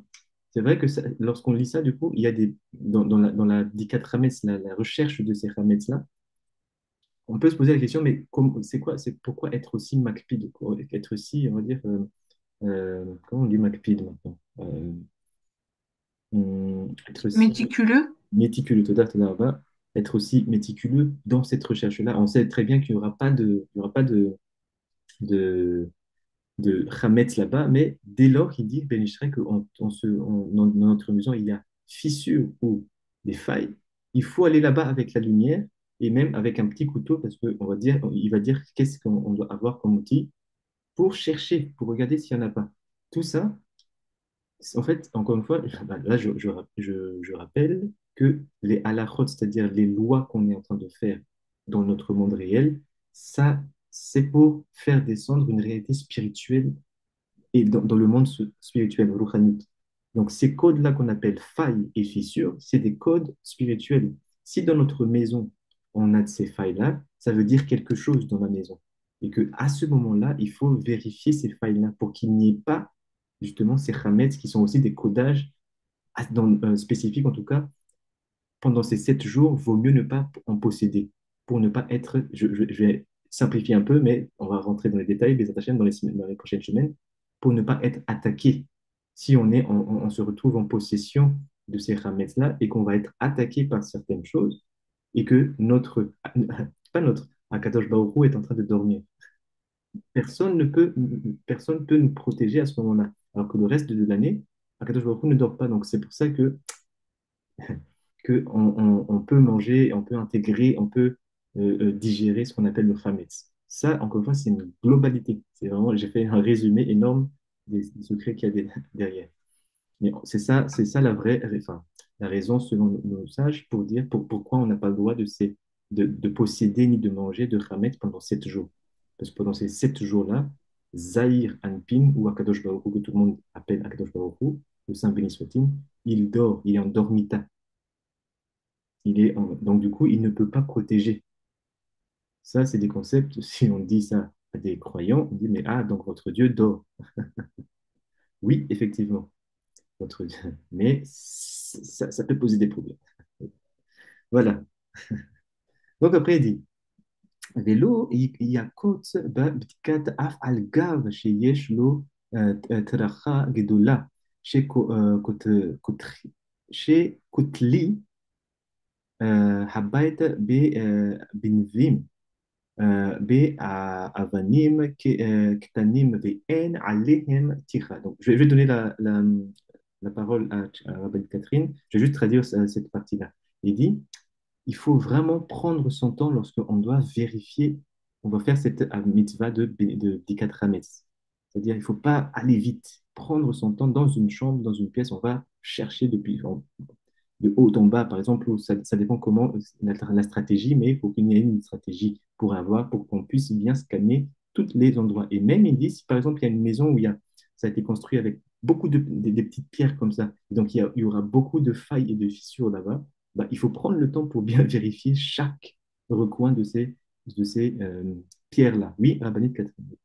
c'est vrai que lorsqu'on lit ça, du coup, il y a dans la Dikat Hametz, la recherche de ces Hametz-là, on peut se poser la question, mais c'est quoi, c'est pourquoi être aussi makpid, être aussi, on va dire, comment on dit makpid maintenant? Être aussi Méticuleux? méticuleux, Toda Toda, être aussi méticuleux dans cette recherche-là. On sait très bien qu'il n'y aura pas de, de Hametz là-bas, mais dès lors qu'il dit, Ben Ishraï, que dans notre maison, il y a fissure ou des failles, il faut aller là-bas avec la lumière et même avec un petit couteau, parce il va dire qu'est-ce qu'on doit avoir comme outil pour chercher, pour regarder s'il n'y en a pas. Tout ça, en fait, encore une fois, là, je rappelle que les halakhot, c'est-à-dire les lois qu'on est en train de faire dans notre monde réel, ça, c'est pour faire descendre une réalité spirituelle et dans le monde spirituel, ruhanite. Donc, ces codes-là qu'on appelle failles et fissures, c'est des codes spirituels. Si dans notre maison, on a de ces failles-là, ça veut dire quelque chose dans la maison. Et qu'à ce moment-là, il faut vérifier ces failles-là pour qu'il n'y ait pas justement ces khametz qui sont aussi des codages spécifiques, en tout cas, pendant ces 7 jours, vaut mieux ne pas en posséder pour ne pas être, je vais simplifier un peu, mais on va rentrer dans les détails des attachements dans les prochaines semaines, pour ne pas être attaqué. Si on se retrouve en possession de ces ramets-là et qu'on va être attaqué par certaines choses et que pas notre, Akadosh Baruch Hu est en train de dormir. Personne peut nous protéger à ce moment-là. Alors que le reste de l'année, Akadosh Baruch Hu ne dort pas. Donc c'est pour ça que qu'on on peut manger, on peut intégrer, on peut digérer ce qu'on appelle le chametz. Ça, encore une fois, c'est une globalité. C'est vraiment, j'ai fait un résumé énorme des secrets qu'il y a derrière. Mais c'est ça la vraie, enfin, la raison selon nos sages pour dire pourquoi on n'a pas le droit de posséder ni de manger de chametz pendant 7 jours. Parce que pendant ces 7 jours-là, Zahir Anpin, ou Akadosh Baruch Hu, que tout le monde appelle Akadosh Baruch Hu, le Saint béni soit-il, il dort, il est en dormita. Donc du coup, il ne peut pas protéger. Ça, c'est des concepts, si on dit ça à des croyants, on dit, mais ah, donc votre Dieu dort. Oui, effectivement, votre Dieu. Mais ça peut poser des problèmes. Voilà. Donc après, il dit, ולא יקוץ בבדיקת אף על גב שיש לו טרחה גדולה שקוטלי הבית בנבים באבנים קטנים ואין עליהם תיכה. Donc, je vais donner la parole à Rabbi Catherine. Je vais juste traduire cette partie-là. Il dit, il faut vraiment prendre son temps lorsqu'on doit vérifier, on va faire cette mitzvah de Bikat Hametz. C'est-à-dire, il ne faut pas aller vite, prendre son temps dans une chambre, dans une pièce, on va chercher de haut en bas, par exemple, ça dépend comment la stratégie, mais il faut qu'il y ait une stratégie pour qu'on puisse bien scanner tous les endroits. Et même, il dit, si par exemple, il y a une maison où ça a été construit avec beaucoup des petites pierres comme ça, donc il y aura beaucoup de failles et de fissures là-bas, bah, il faut prendre le temps pour bien vérifier chaque recoin de ces pierres-là. Oui, Rabbanit Catherine.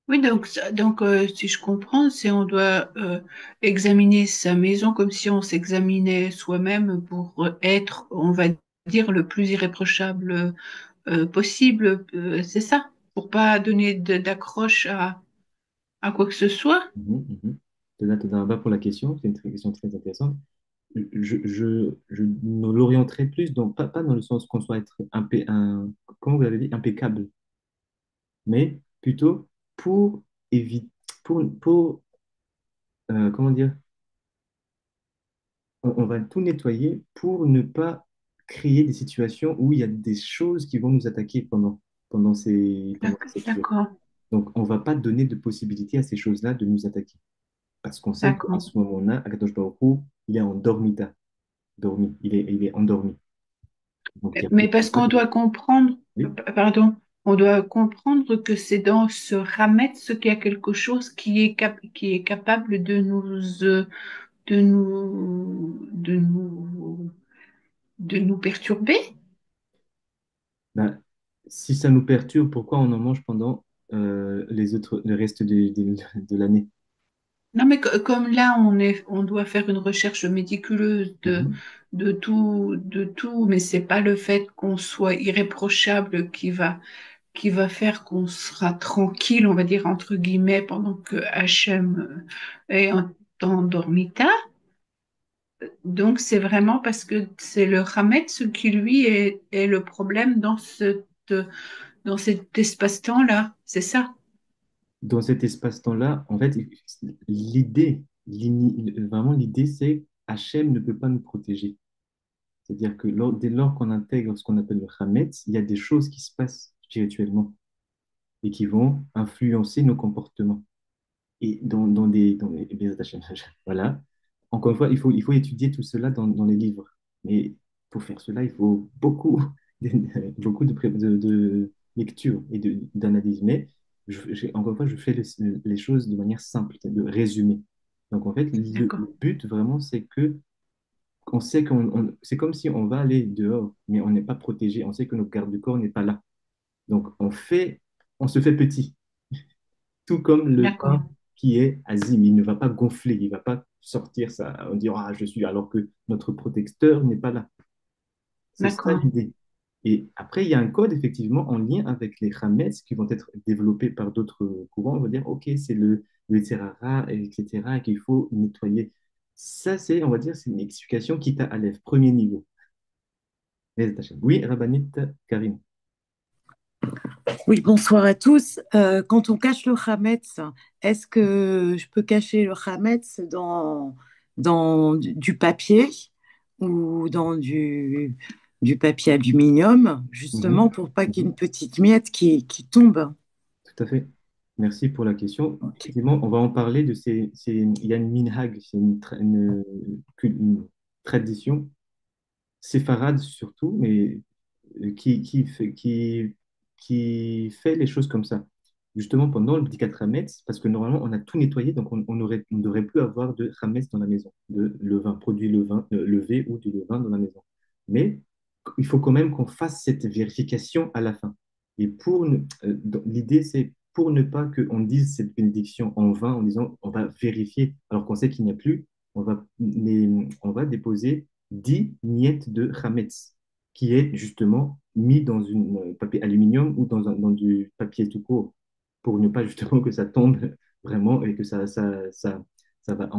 Oui, donc si je comprends, c'est on doit examiner sa maison comme si on s'examinait soi-même pour être, on va dire, le plus irréprochable possible. C'est ça, pour pas donner d'accroche à quoi que ce soit. Mhm, mhm. Toda Rabba pour la question, c'est une question très intéressante. Je me l'orienterai plus, donc pas dans le sens qu'on soit être comment vous l'avez dit, impeccable, mais plutôt pour éviter, comment dire, on va tout nettoyer pour ne pas créer des situations où il y a des choses qui vont nous attaquer pendant ces jours. D'accord, Donc, on ne va pas donner de possibilité à ces choses-là de nous attaquer. Parce qu'on sait qu'à d'accord. ce moment-là, Akadosh Baruch Hu, il est en dormita, dormi, il est endormi. Donc, il Mais n'y a parce pas qu'on de... doit comprendre, Oui. pardon, on doit comprendre que c'est dans ce ramettre qu'il y a quelque chose qui est capable de de nous perturber. Ben, si ça nous perturbe, pourquoi on en mange pendant le reste de l'année? Non, mais comme là, on doit faire une recherche méticuleuse Mhm. de tout, mais c'est pas le fait qu'on soit irréprochable qui va faire qu'on sera tranquille, on va dire entre guillemets, pendant que Hachem est en dormita. Donc, c'est vraiment parce que c'est le Hametz ce qui, lui, est le problème dans cet espace-temps-là. C'est ça. Dans cet espace-temps-là, en fait, vraiment l'idée, c'est Hachem ne peut pas nous protéger. C'est-à-dire que dès lors qu'on intègre ce qu'on appelle le Hametz, il y a des choses qui se passent spirituellement et qui vont influencer nos comportements. Et Bezat Hashem, voilà. Encore une fois, il faut étudier tout cela dans les livres. Mais pour faire cela, il faut beaucoup, beaucoup de lecture et d'analyse. Mais encore une fois, je fais les choses de manière simple, de résumer. Donc en fait, D'accord. le but vraiment, c'est que on sait c'est comme si on va aller dehors, mais on n'est pas protégé. On sait que notre garde du corps n'est pas là. Donc on se fait petit, tout comme le D'accord. pain qui est azim. Il ne va pas gonfler, il ne va pas sortir ça, on dira ah, je suis, alors que notre protecteur n'est pas là. C'est ça D'accord. l'idée. Et après, il y a un code effectivement en lien avec les Hametz qui vont être développés par d'autres courants. On va dire, OK, c'est le Terara, etc., et qu'il faut nettoyer. Ça, on va dire, c'est une explication qui t'a à l'aise, premier niveau. Oui, Rabbanit Karim. Oui, bonsoir à tous. Quand on cache le Hametz, est-ce que je peux cacher le Hametz dans du papier ou ou dans du papier aluminium, justement Mhm, pour pas qu'il y ait mhm. une petite miette qui tombe. Tout à fait. Merci pour la question. Ok. Effectivement, on va en parler de il y a une minhag, c'est une tradition séfarade surtout, mais qui fait les choses comme ça. Justement, pendant le petit Hametz, parce que normalement, on a tout nettoyé, donc on ne devrait plus avoir de Hametz dans la maison, de levain, produit levain, levé ou du levain dans la maison. Mais il faut quand même qu'on fasse cette vérification à la fin. Et l'idée, c'est pour ne pas qu'on dise cette bénédiction en vain en disant on va vérifier alors qu'on sait qu'il n'y a plus, on va déposer 10 miettes de chametz qui est justement mis dans un papier aluminium ou dans du papier tout court pour ne pas justement que ça tombe vraiment et que ça va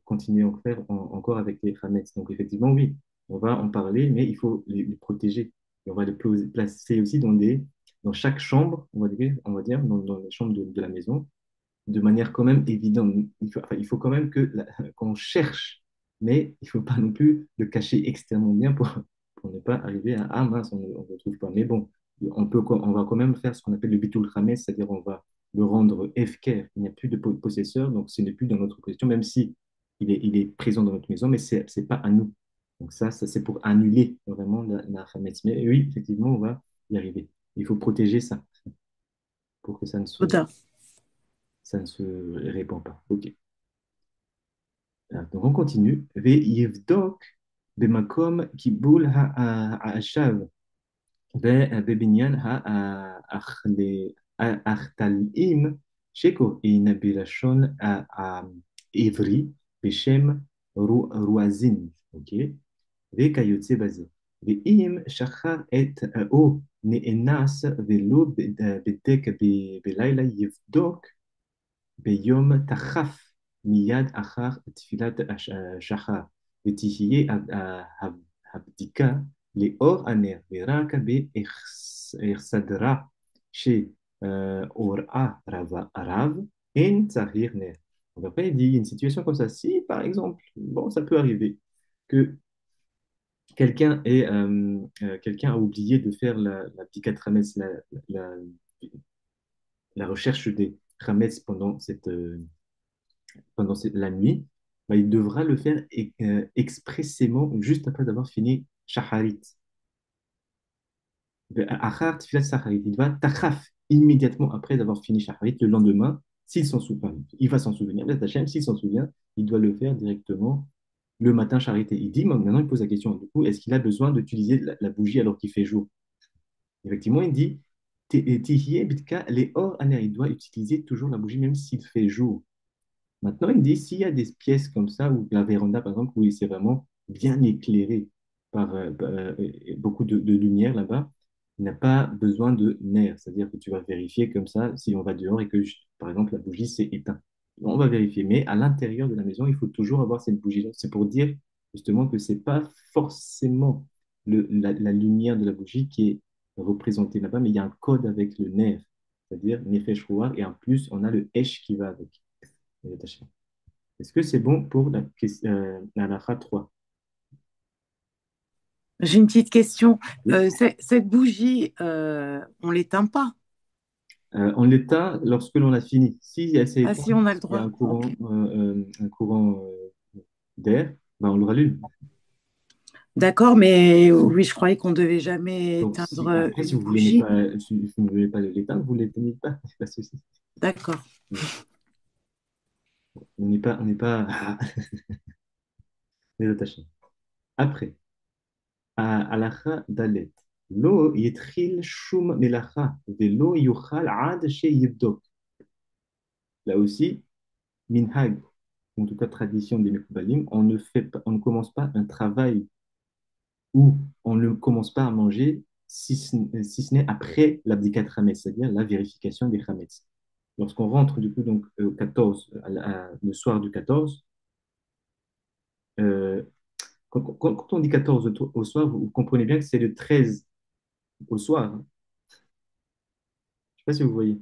continuer à faire encore avec les chametz. Donc effectivement, oui, on va en parler, mais il faut les protéger. Et on va les placer aussi dans chaque chambre, on va dire dans les chambres de la maison, de manière quand même évidente. Il faut quand même qu'on cherche, mais il ne faut pas non plus le cacher extrêmement bien pour ne pas arriver à ah mince, on ne le trouve pas. Mais bon, on va quand même faire ce qu'on appelle le bitul khames, c'est-à-dire on va le rendre efker. Il n'y a plus de possesseur, donc ce n'est plus dans notre possession, même si il est présent dans notre maison, mais c'est pas à nous. Donc ça c'est pour annuler vraiment la khames. Mais oui, effectivement, on va y arriver. Il faut protéger ça pour que Toda. ça ne se répand pas. OK. Donc on continue. ויבדוק במקום קיבול העשב בבניין האחתלאים שקוראים בלשון העברי בשם רואזין, אוקיי? וכיוצא בזה. ואם שכח או נאנס ולא בדק בלילה יבדוק ביום תכף מיד אחר תפילת השחר, ותהיה הבדיקה לאור הנר, ורק בהחסדרה שהוראה הרב, אין צריך נר. Donc après, il dit une situation comme ça. Si, par exemple, bon, ça peut arriver que quelqu'un a oublié de faire la petite ramesse, la, la recherche des ramesses pendant la nuit, bah, il devra le faire expressément juste après avoir fini Shaharit. Achar Tfilat Shaharit. Il va tachaf immédiatement après avoir fini Shaharit le lendemain, s'il s'en souvient. Il va s'en souvenir. S'il s'en souvient, il doit le faire directement le matin Shaharit. Et il dit, maintenant il pose la question, du coup, est-ce qu'il a besoin d'utiliser la bougie alors qu'il fait jour? Effectivement, il dit, Tihye Bitka, les or aner. Il doit utiliser toujours la bougie même s'il fait jour. Maintenant, il dit, s'il y a des pièces comme ça, ou la véranda, par exemple, où c'est vraiment bien éclairé par beaucoup de lumière là-bas, il n'a pas besoin de nerfs. C'est-à-dire que tu vas vérifier comme ça, si on va dehors et que, par exemple, la bougie s'est éteinte. On va vérifier. Mais à l'intérieur de la maison, il faut toujours avoir cette bougie-là. C'est pour dire justement que c'est pas forcément la lumière de la bougie qui est représentée là-bas, mais il y a un code avec le nerf. C'est-à-dire Nefesh Ruach, et en plus, on a le Esh qui va avec. Est-ce que c'est bon pour la halakha 3? J'ai une petite question. Oui. Cette bougie, on l'éteint pas. On l'éteint lorsque l'on a fini. Si elle s'est Ah éteinte, si, on a le il y a droit. Ok. un courant d'air, ben on le rallume. D'accord, mais oui, je croyais qu'on devait jamais Donc, éteindre après, si une vous voulez bougie. pas, si vous ne voulez pas l'éteindre, vous ne l'éteignez pas. Pas de souci. D'accord. On n'est pas désattaché. Après, halakha dalet. Lo yitchil shum melacha velo yuchal ad sheyibdok. Là aussi, minhag, en tout cas tradition des Mekoubalim, on ne commence pas un travail ou on ne commence pas à manger si ce n'est après l'abdikat Hametz, c'est-à-dire la vérification des Hametz. Lorsqu'on rentre du coup donc au 14, le soir du 14, euh, quand on dit 14 au soir, vous comprenez bien que c'est le 13 au soir, hein. Je ne sais pas si vous voyez.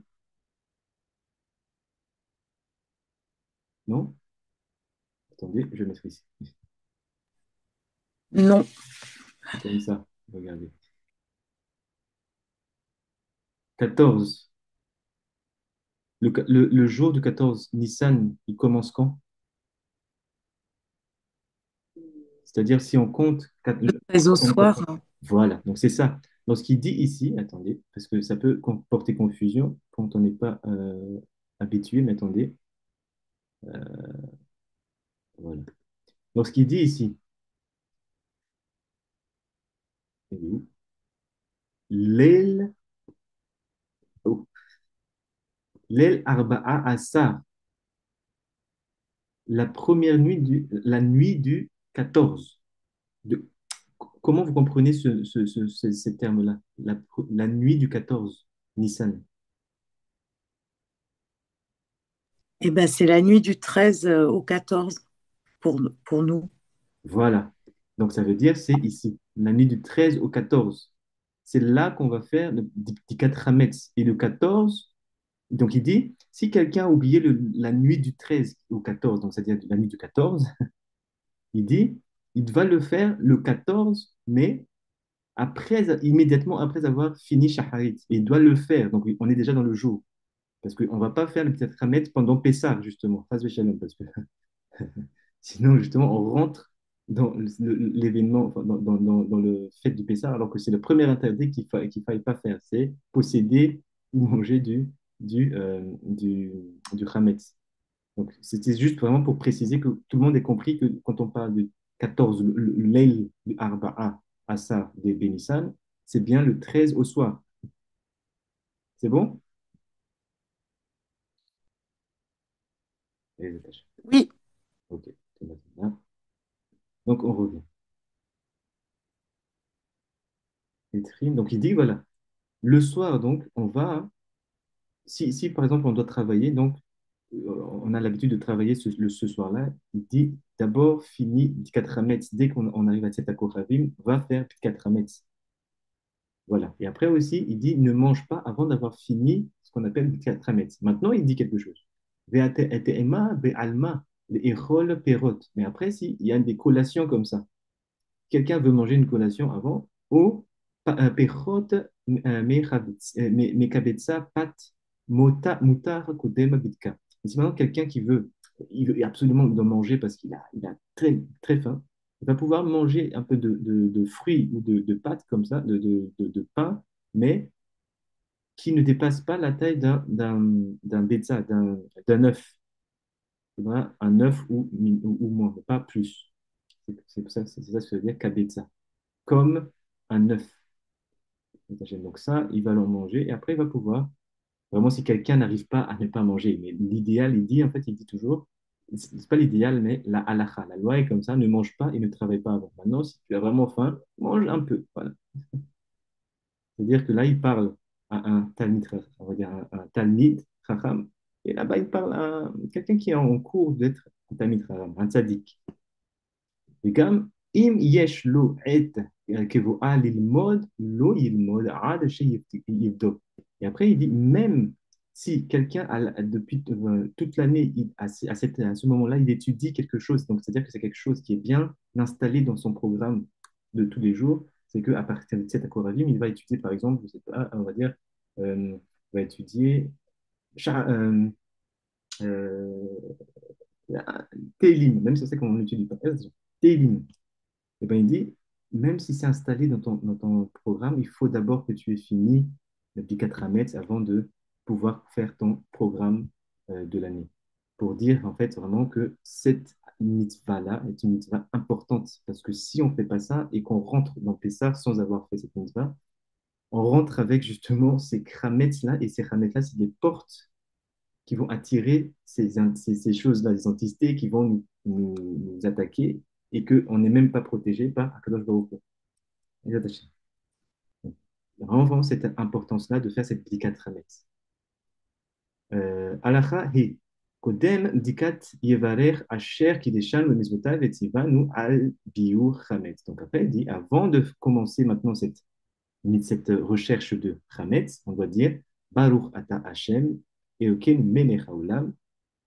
Non? Attendez, je vais mettre ici. Non. C'est comme ça. Regardez. 14. Le jour du 14 Nissan, il commence quand? C'est-à-dire si on compte Mais au soir, hein. voilà, donc c'est ça. Donc ce qu'il dit ici, attendez, parce que ça peut porter confusion quand on n'est pas habitué, mais attendez, voilà. Donc ce qu'il dit ici, il est où? L'aile, oh, l'aile arba'a asar, la nuit du 14. De- comment vous comprenez ces termes-là? La nuit du 14, Nissan. Eh ben, c'est la nuit du 13 au 14 pour nous. Voilà. Donc ça veut dire c'est ici, la nuit du 13 au 14. C'est là qu'on va faire le petit 4 Hametz. Et le 14, donc il dit, si quelqu'un a oublié la nuit du 13 au 14, donc c'est-à-dire la nuit du 14, il dit, il va le faire le 14, mais immédiatement après avoir fini Shacharit. Et il doit le faire, donc on est déjà dans le jour. Parce qu'on ne va pas faire le petit Hametz pendant Pessah, justement, Chas v'shalom, parce que sinon, justement, on rentre dans l'événement, enfin, dans le fait du Pessah, alors que c'est le premier interdit qu'il faille pas faire, c'est posséder ou manger du Hametz. Donc, c'était juste vraiment pour préciser que tout le monde ait compris que quand on parle de 14, le Leil du Arba'a, Assa des Bénissan, c'est bien le 13 au soir. C'est bon? Les attaches. Oui, Ok. Tout va bien. Donc, on revient. Donc, il dit, voilà, le soir, donc, si par exemple on doit travailler, donc on a l'habitude de travailler ce soir-là, il dit d'abord fini 4 Hametz. Dès qu'on arrive à Tziat HaKohavim, va faire 4 Hametz. Voilà. Et après aussi, il dit ne mange pas avant d'avoir fini ce qu'on appelle 4 Hametz. Maintenant, il dit quelque chose. Ve'ate ema be'alma le'echol perot. Mais après, si, il y a des collations comme ça. Quelqu'un veut manger une collation avant, ou perot mekabetza pat mutar kodem bitka. Et si maintenant quelqu'un il veut absolument il doit manger parce il a très, très faim, il va pouvoir manger un peu de fruits ou de pâtes comme ça, de pain, mais qui ne dépasse pas la taille d'un betza, d'un œuf. Voilà, un œuf ou moins, mais pas plus. C'est ça ce que veut dire kabetza. Comme un œuf. Donc ça, il va l'en manger et après, il va pouvoir, vraiment, si quelqu'un n'arrive pas à ne pas manger, mais l'idéal, il dit toujours, c'est pas l'idéal, mais la halakha, la loi est comme ça, ne mange pas et ne travaille pas avant. Maintenant, si tu as vraiment faim, mange un peu. Voilà. C'est-à-dire que là, il parle à un talmid, on va dire un talmid, chacham, et là-bas, il parle à quelqu'un qui est en cours d'être un talmid, chacham, un tzaddik. וגם אם יש לו עת קבועה ללמוד, לא ילמוד עד שיבדוק. Et après, il dit, même si quelqu'un, depuis toute l'année, à ce moment-là, il étudie quelque chose, donc c'est-à-dire que c'est quelque chose qui est bien installé dans son programme de tous les jours, c'est qu'à partir de cet Akoravim, il va étudier, par exemple, je sais pas, on va dire, il va étudier euh, Télim, même si c'est qu'on n'utilise pas, Télim. Eh ben, il dit, même si c'est installé dans ton programme, il faut d'abord que tu aies fini le petit 4 avant de pouvoir faire ton programme de l'année. Pour dire en fait vraiment que cette mitzvah-là est une mitzvah importante. Parce que si on ne fait pas ça et qu'on rentre dans Pessah sans avoir fait cette mitzvah, on rentre avec justement ces kramets-là. Et ces kramets-là, c'est des portes qui vont attirer ces choses-là, des entités qui vont nous attaquer et qu'on n'est même pas protégé par Akadosh Baruch Hu. Il y a vraiment cette importance-là de faire cette bdikat hametz. Halacha hi kodem bdikat yevarer asher kideshan lemizvotav etzivanu al biur hametz. Donc après, il dit, avant de commencer maintenant cette recherche de hametz, on doit dire Baruch ata Hashem eoken melech haolam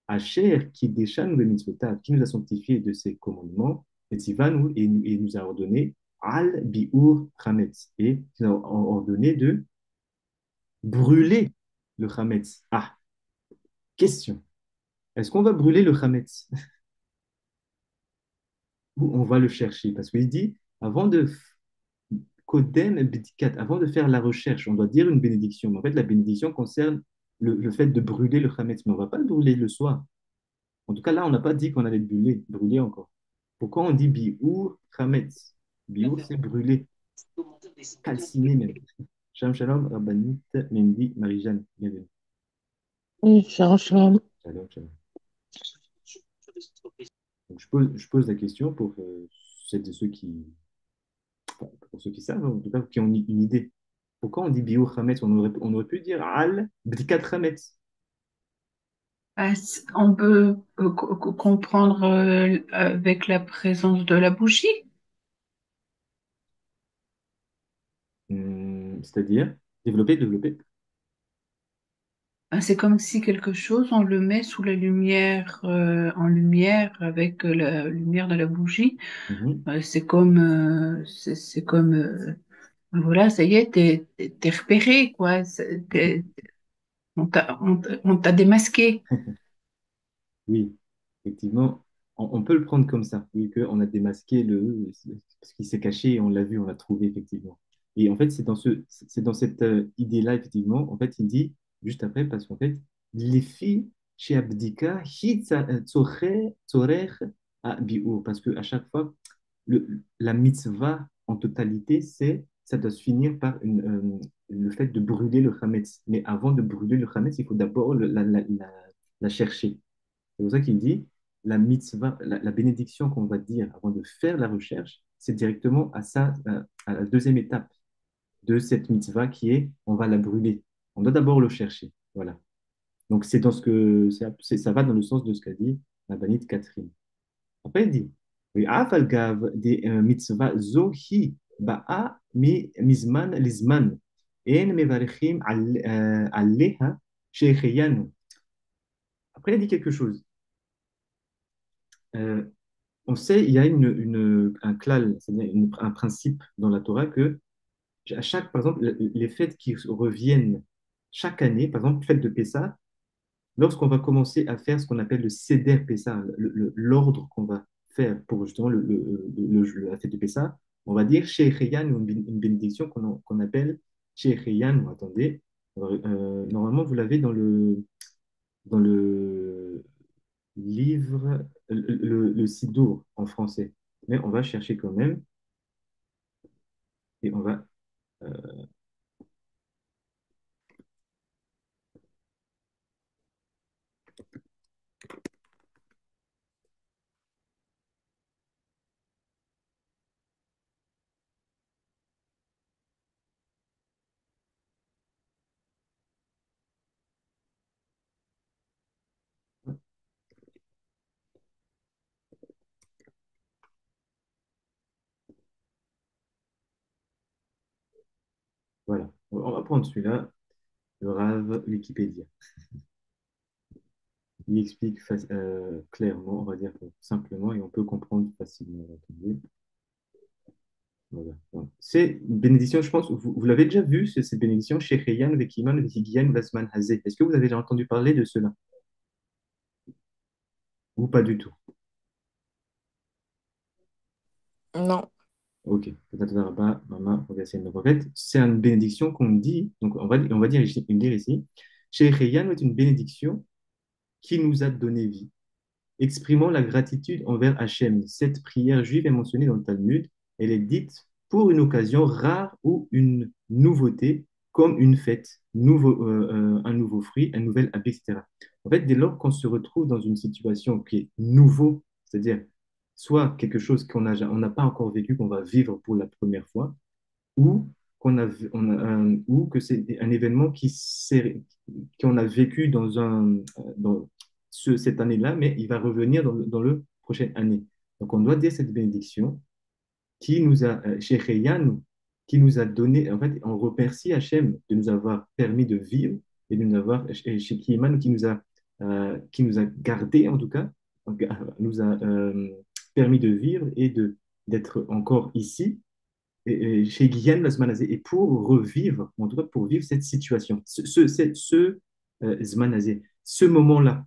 Asher kideshan lemizvotav, qui nous a sanctifié de ses commandements, etzivanu et nous a ordonné al bi'ur chametz. Et ils ont ordonné de brûler le chametz. Ah, question. Est-ce qu'on va brûler le chametz ou on va le chercher? Parce qu'il dit, avant de kodem b'dikat, avant de faire la recherche, on doit dire une bénédiction. Mais en fait, la bénédiction concerne le fait de brûler le chametz, mais on ne va pas le brûler le soir. En tout cas, là, on n'a pas dit qu'on allait le brûler encore. Pourquoi on dit bi'ur chametz? Bi'ur, c'est brûler, calciner même. Shalom, shalom, Rabbanit, Mendy, Marie-Jeanne. Bienvenue. Oui, shalom, shalom. Shalom, shalom. Donc, je pose la question pour celles et ceux pour ceux qui savent, en tout cas, qui ont une idée. Pourquoi on dit bi'ur chametz? On aurait pu dire al bdikat chametz. On peut comprendre avec la présence de la bougie. C'est-à-dire, développer. C'est comme si quelque chose, on le met sous la lumière, en lumière avec la lumière de la bougie. Mhm. C'est comme, voilà, ça y est, t'es repéré, quoi. On t'a démasqué. Oui, effectivement, on peut le prendre comme ça, vu qu'on a démasqué ce qui s'est caché et on l'a vu, on l'a trouvé, effectivement. Et en fait, c'est dans cette idée-là, effectivement, en fait, il dit, juste après, parce qu'en fait, les filles chez Abdika, tzorer à bi'ur, parce qu'à chaque fois, la mitzvah en totalité, ça doit se finir par le fait de brûler le chametz. Mais avant de brûler le chametz, il faut d'abord la chercher. C'est pour ça qu'il dit la mitzvah, la bénédiction qu'on va dire avant de faire la recherche, c'est directement à la deuxième étape de cette mitzvah qui est on va la brûler. On doit d'abord le chercher. Voilà. Donc c'est dans ce que ça va dans le sens de ce qu'a dit la banite Catherine. Après, il dit ואף על גב מצווה זו היא באה מזמן לזמן. אין מברכים עליה שהחיינו. Après, il dit quelque chose. Euh, on sait, il y a un klal, c'est-à-dire un principe dans la Torah que par exemple, les fêtes qui reviennent chaque année, par exemple, fête de Pessah, lorsqu'on va commencer à faire ce qu'on appelle le Seder Pessah, l'ordre qu'on va faire pour justement la fête de Pessah, on va dire Shecheyan, une bénédiction qu'on appelle Shecheyan. Attendez, normalement, vous l'avez dans le livre, le Sidour en français. Mais on va chercher quand même et on va. Voilà, on va prendre celui-là, le Rav Wikipédia. Il explique clairement, on va dire simplement, et on peut comprendre facilement. Attendez. Voilà. Donc, c'est une bénédiction, je pense, vous l'avez déjà vu, cette bénédiction, Shecheyan, Vekiman, Vekigian, Vasman, Hazé. Est-ce que vous avez déjà entendu parler de cela? Ou pas du tout? Non. Ok. Tatataraba, Mama, Rogatien. Donc, en fait, c'est une bénédiction qu'on dit, donc on va dire ici, Shecheyan est une bénédiction qui nous a donné vie, exprimant la gratitude envers Hachem. Cette prière juive est mentionnée dans le Talmud. Elle est dite pour une occasion rare ou une nouveauté, comme une fête, un nouveau fruit, un nouvel habit, etc. En fait, dès lors qu'on se retrouve dans une situation qui est nouveau, c'est-à-dire soit quelque chose on n'a pas encore vécu, qu'on va vivre pour la première fois, ou ou que c'est un événement qu'on a vécu dans cette année-là, mais il va revenir dans le prochaine année. Donc, on doit dire cette bénédiction qui nous a, chez Yann, qui nous a donné, en fait, on remercie Hachem de nous avoir permis de vivre et de nous avoir, et chez Kiman, qui nous a gardé, en tout cas, nous a permis de vivre et d'être encore ici chez Guyane la semaine et pour revivre, en tout cas pour vivre cette situation, Zmanazé, ce moment-là.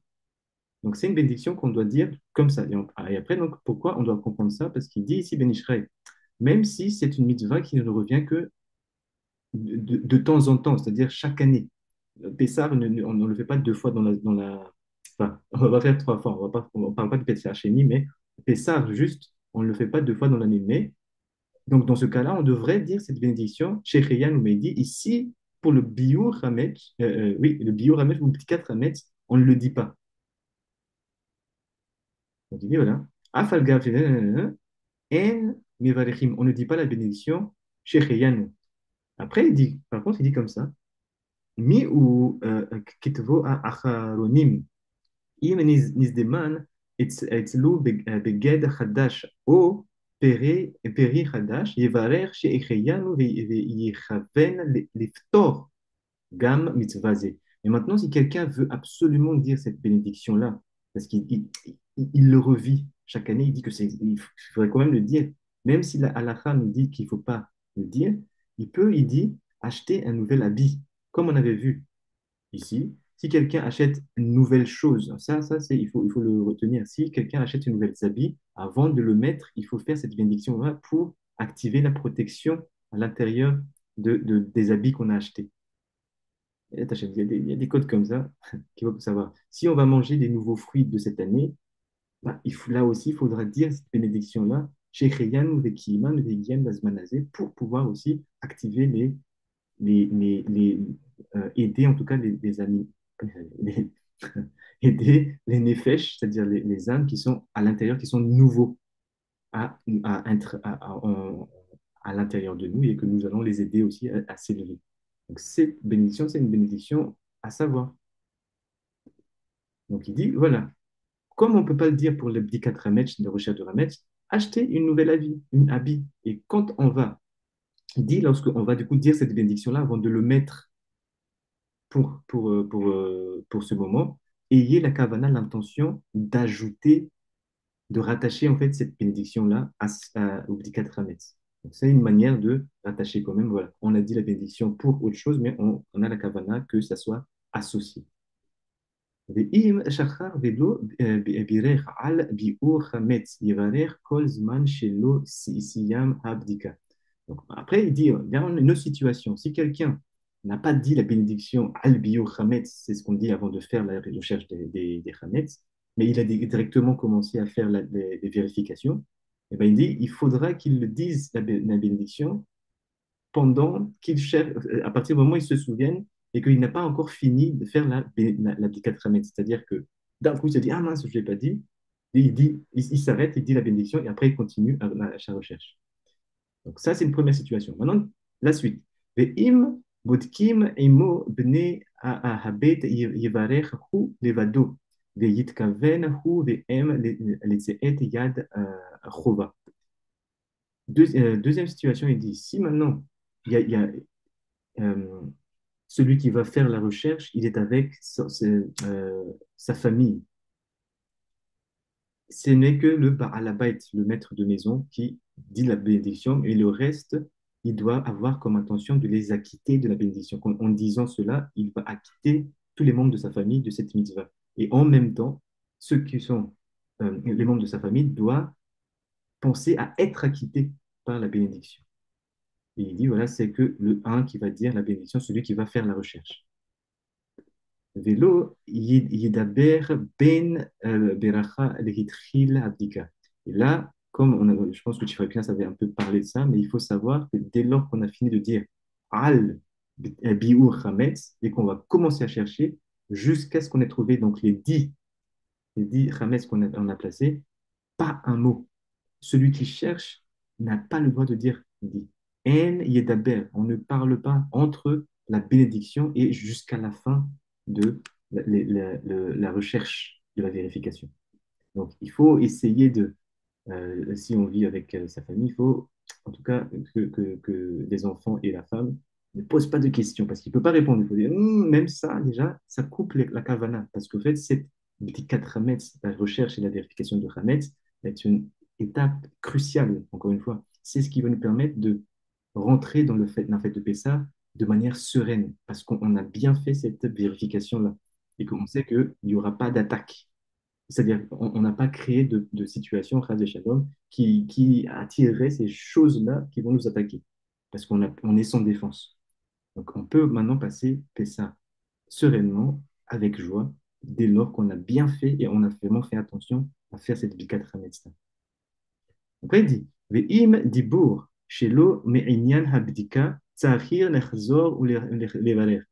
Donc, c'est une bénédiction qu'on doit dire comme ça. Et après, donc, pourquoi on doit comprendre ça? Parce qu'il dit ici, Bénishrei, même si c'est une mitzvah qui ne revient que de temps en temps, c'est-à-dire chaque année. Pessah, on ne le fait pas deux fois enfin, on va faire trois fois. On ne parle pas de Pessah Sheni, mais Pessah, juste, on ne le fait pas deux fois dans l'année. Mais, donc, dans ce cas-là, on devrait dire cette bénédiction, Shecheyan ou Meidi, ici, pour le Biur Hametz, oui, le Biur Hametz ou le Petit 4 Hametz, on ne le dit pas. Donc, il dit, voilà. Afalgav, en mivarechim. On ne dit pas la bénédiction Shecheyan. Après, par contre, il dit comme ça. Mi ou kitvo acharonim. אם נזדמן אצלו בגד חדש או פרי חדש, יברך שהחיינו ויכוון לפתור גם מצווה זה. Et maintenant, si quelqu'un veut absolument dire cette bénédiction-là, parce qu'il le revit chaque année, il dit il faudrait quand même le dire, même si la halakha nous dit qu'il ne faut pas le dire, il dit, acheter un nouvel habit, comme on avait vu ici. Si quelqu'un achète une nouvelle chose, il faut le retenir. Si quelqu'un achète une nouvelle habit, avant de le mettre, il faut faire cette bénédiction-là pour activer la protection à l'intérieur des habits qu'on a achetés. Il y a des codes comme ça qu'il faut savoir. Si on va manger des nouveaux fruits de cette année, bah, là aussi, il faudra dire cette bénédiction-là, Shecheyan ou Vekiman, Vekian, Lazmanazé, pour pouvoir aussi activer aider en tout cas les amis, les- aider les nefesh, c'est-à-dire les âmes qui sont à l'intérieur, qui sont nouveaux à l'intérieur de nous et que nous allons les aider aussi à s'élever. Donc, cette bénédiction, c'est une bénédiction à savoir. Donc, il dit, voilà, comme on ne peut pas le dire pour le bdikat Rametz, de recherche de Rametz, achetez une nouvelle habit. Et quand on va, il dit, lorsqu'on va du coup dire cette bénédiction-là, avant de le mettre pour ce moment, ayez la kavana, l'intention d'ajouter, de rattacher en fait cette bénédiction-là au Bdikat Hametz. Donc, c'est une manière de rattacher quand même. Voilà. On a dit la bénédiction pour autre chose, mais on a la kavana que ça soit associé. ואם שכח ולא בירך על ביאור חמץ, יברך כל זמן שלא סיים הבדיקה. Donc, après, il dit, il y a une autre situation. Si quelqu'un n'a pas dit la bénédiction al-biur chametz, c'est ce qu'on dit avant de faire la recherche des chametz, mais il a directement commencé à faire les vérifications, et ben, il dit, il faudra qu'il le dise, la bénédiction, pendant qu'il cherche, à partir du moment où il se souvienne et qu'il n'a pas encore fini de faire l'abdicat chametz. C'est-à-dire que d'un coup, il se dit, ah mince, je ne l'ai pas dit. Et il s'arrête, il dit la bénédiction et après, il continue à sa recherche. Donc ça, c'est une première situation. Maintenant, la suite. Ve'im bodkim imo bne ahabet yivarech hu levado ve'yitkaven hu ve'em letzeet yad chova. Deuxième situation, il dit, si maintenant, il y a euh, celui qui va faire la recherche, il est avec sa famille. Ce n'est que le Ba'alabait, le maître de maison, qui dit la bénédiction, et le reste, il doit avoir comme intention de les acquitter de la bénédiction. En disant cela, il va acquitter tous les membres de sa famille de cette mitzvah. Et en même temps, ceux qui sont les membres de sa famille doivent penser à être acquittés par la bénédiction. Et il dit, voilà, c'est que le un qui va dire la bénédiction, celui qui va faire la recherche. Velo yidaber ben beracha lehitchil abdika. Et là, je pense que Tifrikien avait un peu parlé de ça, mais il faut savoir que dès lors qu'on a fini de dire al biur chametz et qu'on va commencer à chercher jusqu'à ce qu'on ait trouvé donc les 10 chametz on a placés, pas un mot. Celui qui cherche n'a pas le droit de dire dit. En yedaber, on ne parle pas entre la bénédiction et jusqu'à la fin de la recherche de la vérification. Donc, il faut essayer si on vit avec sa famille, il faut en tout cas que les enfants et la femme ne posent pas de questions parce qu'il ne peut pas répondre. Il faut dire, même ça, déjà, ça coupe la kavana. Parce qu'en fait, cette petite 4 Hametz, la recherche et la vérification de Hametz, est une étape cruciale, encore une fois. C'est ce qui va nous permettre de rentrer dans la fête de Pessah de manière sereine, parce qu'on a bien fait cette vérification-là, et qu'on sait qu'il n'y aura pas d'attaque. C'est-à-dire qu'on n'a pas créé de situation, Chas de Shalom, qui attirerait ces choses-là qui vont nous attaquer, parce on est sans défense. Donc on peut maintenant passer Pessah sereinement, avec joie, dès lors qu'on a bien fait et on a vraiment fait attention à faire cette Bikat Hametz. Après, il dit, Ve'im dibur shelo me'inyan habdika tzahir lechzor ou levaler.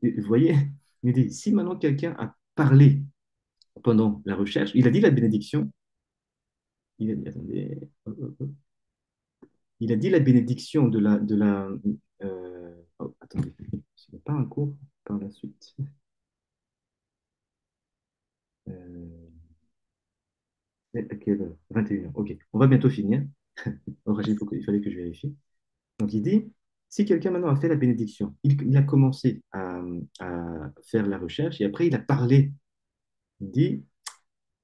Vous voyez, il dit, si maintenant quelqu'un a parlé pendant la recherche, il a dit la bénédiction, il a dit, attendez, il a dit la bénédiction attendez, ce n'est pas un cours par la suite. Euh, à quelle heure? 21h, ok. On va bientôt finir. Il fallait que je vérifie. Donc il dit, si quelqu'un maintenant a fait la bénédiction, il a commencé à faire la recherche et après il a parlé, il dit,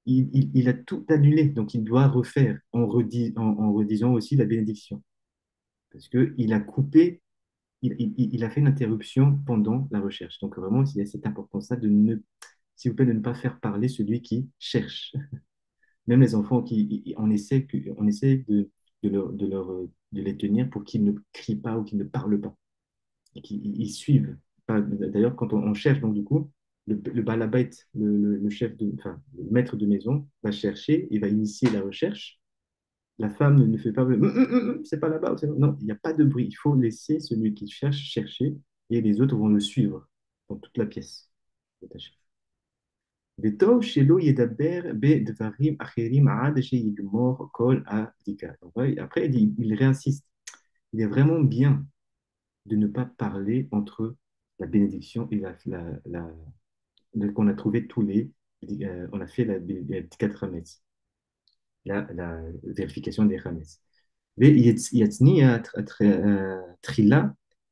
il a tout annulé, donc il doit refaire en redisant aussi la bénédiction. Parce qu'il a coupé, il a fait une interruption pendant la recherche. Donc vraiment, c'est important ça s'il vous plaît, de ne pas faire parler celui qui cherche. Même les enfants, on essaie de les tenir pour qu'ils ne crient pas ou qu'ils ne parlent pas et qu'ils ils suivent. D'ailleurs, quand on cherche, donc du coup, le balabait, le chef enfin, le maître de maison, va chercher et va initier la recherche. La femme ne fait pas, c'est pas là-bas. Non, il n'y a pas de bruit. Il faut laisser celui qui cherche chercher et les autres vont le suivre dans toute la pièce. וטוב שלא ידבר בדברים אחרים עד שיגמור כל הבדיקה. Donc, ouais, après, il réinsiste. Il est vraiment bien de ne pas parler entre la bénédiction et qu'on a trouvé on a fait la petite Hametz, la vérification des Hametz. ויצניע תחילה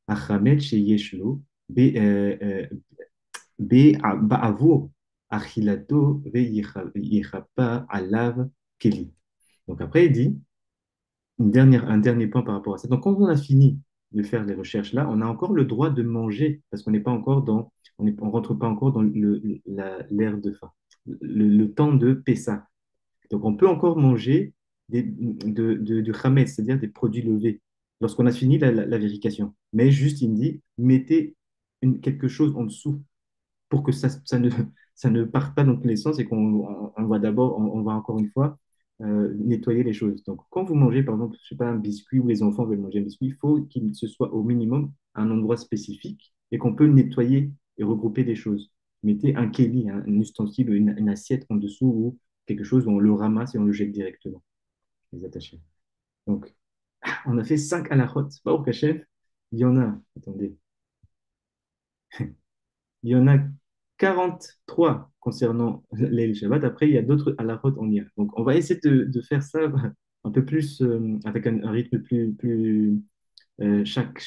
החמץ שיש לו בעבור achilato veyichapa alav keli. Donc après, il dit un dernier point par rapport à ça. Donc quand on a fini de faire les recherches là, on a encore le droit de manger parce qu'on n'est pas encore on rentre pas encore dans l'ère de faim, le temps de Pessah. Donc on peut encore manger du chametz, c'est-à-dire des produits levés, lorsqu'on a fini la vérification. Mais juste, il me dit, mettez quelque chose en dessous pour que ça ne parte pas dans tous les sens et on va d'abord, on va encore une fois nettoyer les choses. Donc, quand vous mangez, par exemple, je sais pas, un biscuit ou les enfants veulent manger un biscuit, il faut qu'il se soit au minimum à un endroit spécifique et qu'on peut nettoyer et regrouper des choses. Mettez un kéli, un ustensile, une assiette en dessous ou quelque chose où on le ramasse et on le jette directement, les attachés. Donc, on a fait 5 à la rote, pas au cachef. Il y en a, attendez, il y en a 43 concernant les Shabbat. Après, il y a d'autres à la route en Iran. Donc, on va essayer de faire ça un peu plus, avec un rythme plus chaque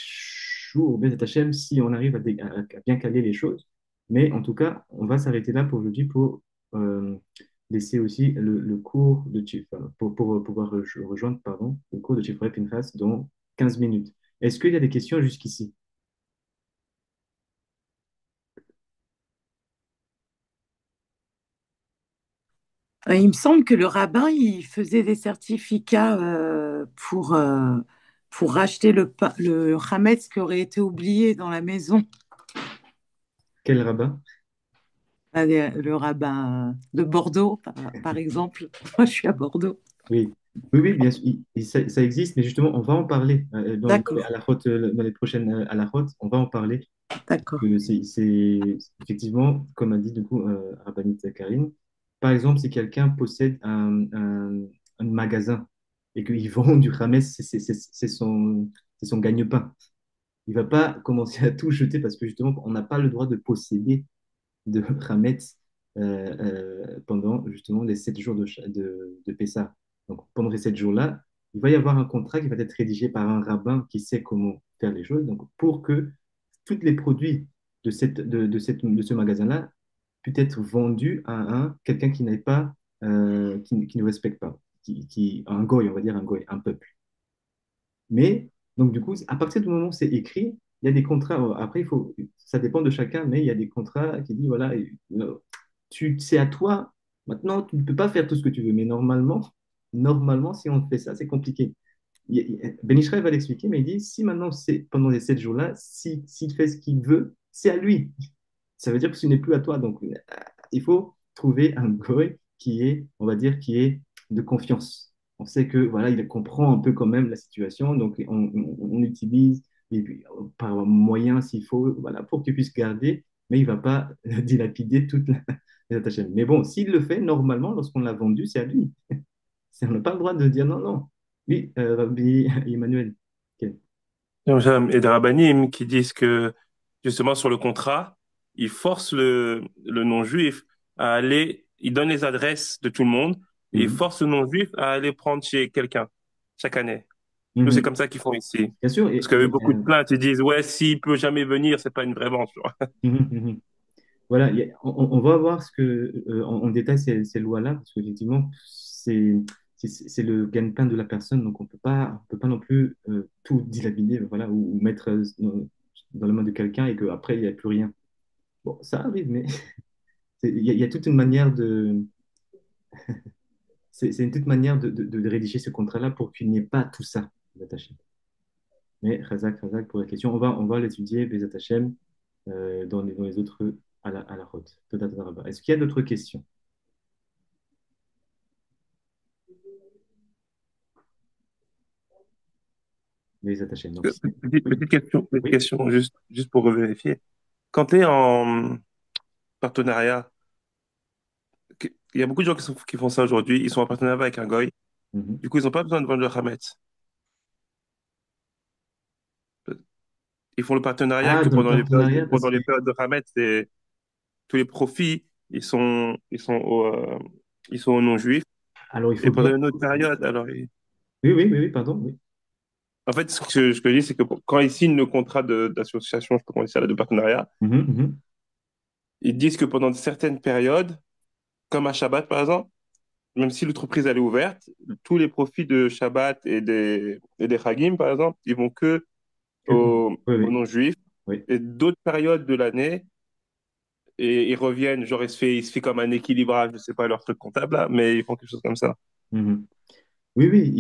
jour, Bezat Hashem, si on arrive à bien caler les choses. Mais en tout cas, on va s'arrêter là pour aujourd'hui pour laisser aussi le cours de Chief, pour pouvoir rejoindre pardon, le cours de Chief Pinchas dans 15 minutes. Est-ce qu'il y a des questions jusqu'ici? Il me semble que le rabbin, il faisait des certificats pour racheter le Hametz qui aurait été oublié dans la maison. Quel rabbin? Le rabbin de Bordeaux, par exemple. Moi, je suis à Bordeaux. Oui, oui, oui, bien sûr, ça existe, mais justement, on va en parler D'accord, dans les prochaines à la on va en parler. d'accord. C'est effectivement, comme a dit du coup Rabbanit Karine, par exemple, si quelqu'un possède un magasin et qu'il vend du Hermès, c'est son gagne-pain. Il va pas commencer à tout jeter parce que justement, on n'a pas le droit de posséder de Hametz pendant justement les 7 jours de Pessah. Donc pendant ces 7 jours-là, il va y avoir un contrat qui va être rédigé par un rabbin qui sait comment faire les choses. Donc pour que tous les produits de ce magasin-là puissent être vendus à quelqu'un qui n'est pas, qui ne respecte pas, un goy, on va dire un goy, un peuple. Mais Donc, du coup, à partir du moment où c'est écrit, il y a des contrats. Après, ça dépend de chacun, mais il y a des contrats qui disent, voilà, c'est à toi. Maintenant, tu ne peux pas faire tout ce que tu veux. Mais normalement, si on fait ça, c'est compliqué. Ben Israël va l'expliquer, mais il dit, si maintenant, c'est pendant les 7 jours-là, s'il fait ce qu'il veut, c'est à lui. Ça veut dire que ce n'est plus à toi. Donc, il faut trouver un goy qui est, on va dire, qui est de confiance. On sait que voilà, il comprend un peu quand même la situation, donc on utilise et puis, par moyen s'il faut, voilà, pour qu'il puisse garder, mais il ne va pas dilapider toute les attachements. Mais bon, s'il le fait normalement, lorsqu'on l'a vendu, c'est à lui. On n'a pas le droit de dire non, non. Oui, Rabbi Emmanuel. Ok. Et des rabbinim qui disent que, justement, sur le contrat, ils forcent le non-juif à aller, ils donnent les adresses de tout le monde, et ils Mhm. forcent le non-juif à aller prendre chez quelqu'un, chaque année. Nous, c'est Mhm. comme ça qu'ils font ici. Bien sûr, Parce qu'il y avait beaucoup de plaintes, ils disent, ouais, s'il peut jamais venir, c'est pas une vraie vente, tu vois. mhm, mhm. Voilà, on va voir en détail ces lois-là, parce qu'effectivement, c'est le gagne-pain de la personne, donc on peut pas non plus tout dilapider, voilà, ou mettre dans les mains de quelqu'un et qu'après, il n'y a plus rien. Bon, ça arrive, mais il y a toute une manière c'est une toute manière de rédiger ce contrat-là pour qu'il n'y ait pas tout ça d'attaché. Mais Razak pour la question, on va l'étudier, Bezat Hashem, dans les autres à la route. Est-ce qu'il y a d'autres questions? Bezat Hashem. Donc, oui, Petite oui. question, juste pour revérifier. Quand tu es en partenariat, il y a beaucoup de gens qui font ça aujourd'hui, ils sont en partenariat avec un goy, Mhm. du coup, ils n'ont pas besoin de vendre le Hametz. Ils font le partenariat Ah, que dans le pendant les périodes, partenariat, parce pendant que. les périodes de Hametz, tous les profits, ils sont aux non-juifs. Alors, il Et faut pendant bien. une autre période, Oui, oui, oui, oui, pardon. Oui. en fait, ce que je dis, c'est que quand ils signent le contrat d'association, je sais pas comment on dit ça, là, de partenariat, Mhm, mhm. ils disent que pendant certaines périodes, comme à Shabbat par exemple, même si l'entreprise elle est ouverte, tous les profits de Shabbat et des Chagim par exemple, ils vont que Oui, aux oui, non-juifs. oui. Et d'autres périodes de l'année, et ils reviennent, genre il se fait comme un équilibrage, je sais pas leur truc comptable là, mais ils font quelque chose comme ça. Mhm. Oui, oui,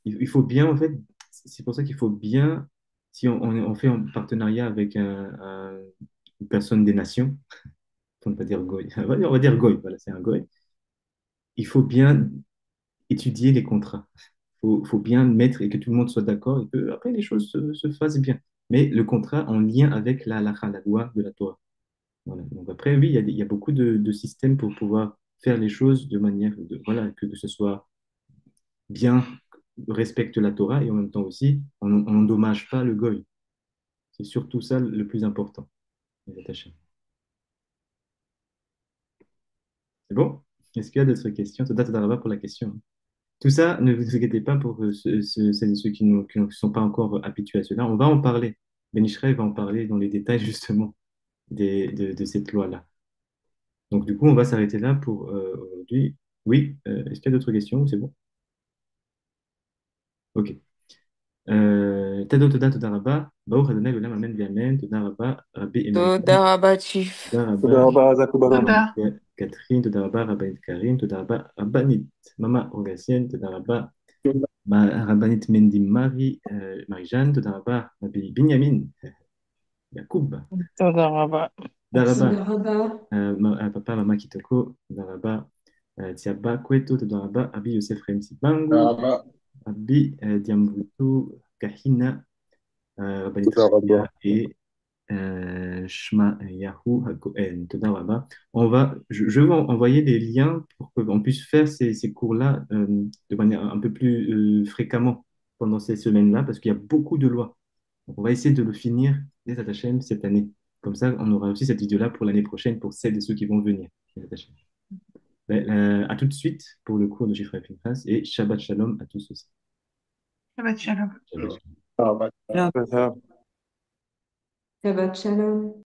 il faut bien, en fait, c'est pour ça qu'il faut bien, si on fait un partenariat avec une personne des nations, on ne va pas dire goy, on va dire goy, voilà, c'est un goy, il faut bien étudier les contrats. Il faut bien mettre et que tout le monde soit d'accord et que après les choses se fassent bien. Mais le contrat en lien avec la halakha, la loi de la Torah. Voilà. Donc après, oui, il y a beaucoup de systèmes pour pouvoir faire les choses de manière, voilà, que ce soit bien, respecte la Torah et en même temps aussi, on n'endommage pas le goy. C'est surtout ça le plus important. Les attachés. C'est bon? Est-ce qu'il y a d'autres questions? Toda toda rabba pour la question. Tout ça, ne vous inquiétez pas pour celles et ceux qui ne sont pas encore habitués à cela. On va en parler. Ben Ishraï va en parler dans les détails justement de cette loi-là. Donc du coup, on va s'arrêter là pour aujourd'hui. Oui, est-ce qu'il y a d'autres questions ou c'est bon? Ok. Tado toda toda rabba. Baruch Adonai l'olam amen v'amen. Toda rabba, Rabbi תודה Emmanuel. רבה, צ'יף. Toda rabba, Toda Zakubara. Toda. Catherine. Toda rabba, Rabbanit Karim. Toda rabba, Rabbanit Mama Orgassienne. Toda rabba, Rabbanit Mendy Marie, Marie-Jeanne. Toda rabba, Rabbi Binyamin. Yacoub. תודה רבה. Toda rabba, תודה רבה. Papa, Mama Kitoko. Toda rabba, Tiaba Kweto. Toda rabba, Rabbi Yosef Remsi Bangu. Rabbi Diambutu Kahina. Rabbanit תודה רבה. Rabia et Shema Yahu HaKohen. Toda rabba. Je vais envoyer des liens pour qu'on puisse faire ces cours-là de manière un peu plus fréquemment pendant ces semaines-là, parce qu'il y a beaucoup de lois. Donc, on va essayer de le finir les Hashem cette année. Comme ça, on aura aussi cette vidéo-là pour l'année prochaine pour celles et ceux qui vont venir. Bezat Hashem. À tout de suite pour le cours de Shifra Pinchas et Shabbat Shalom à tous aussi. Shabbat shalom. Shabbat Shalom. Ah, bah, Ça, Shabbat shalom.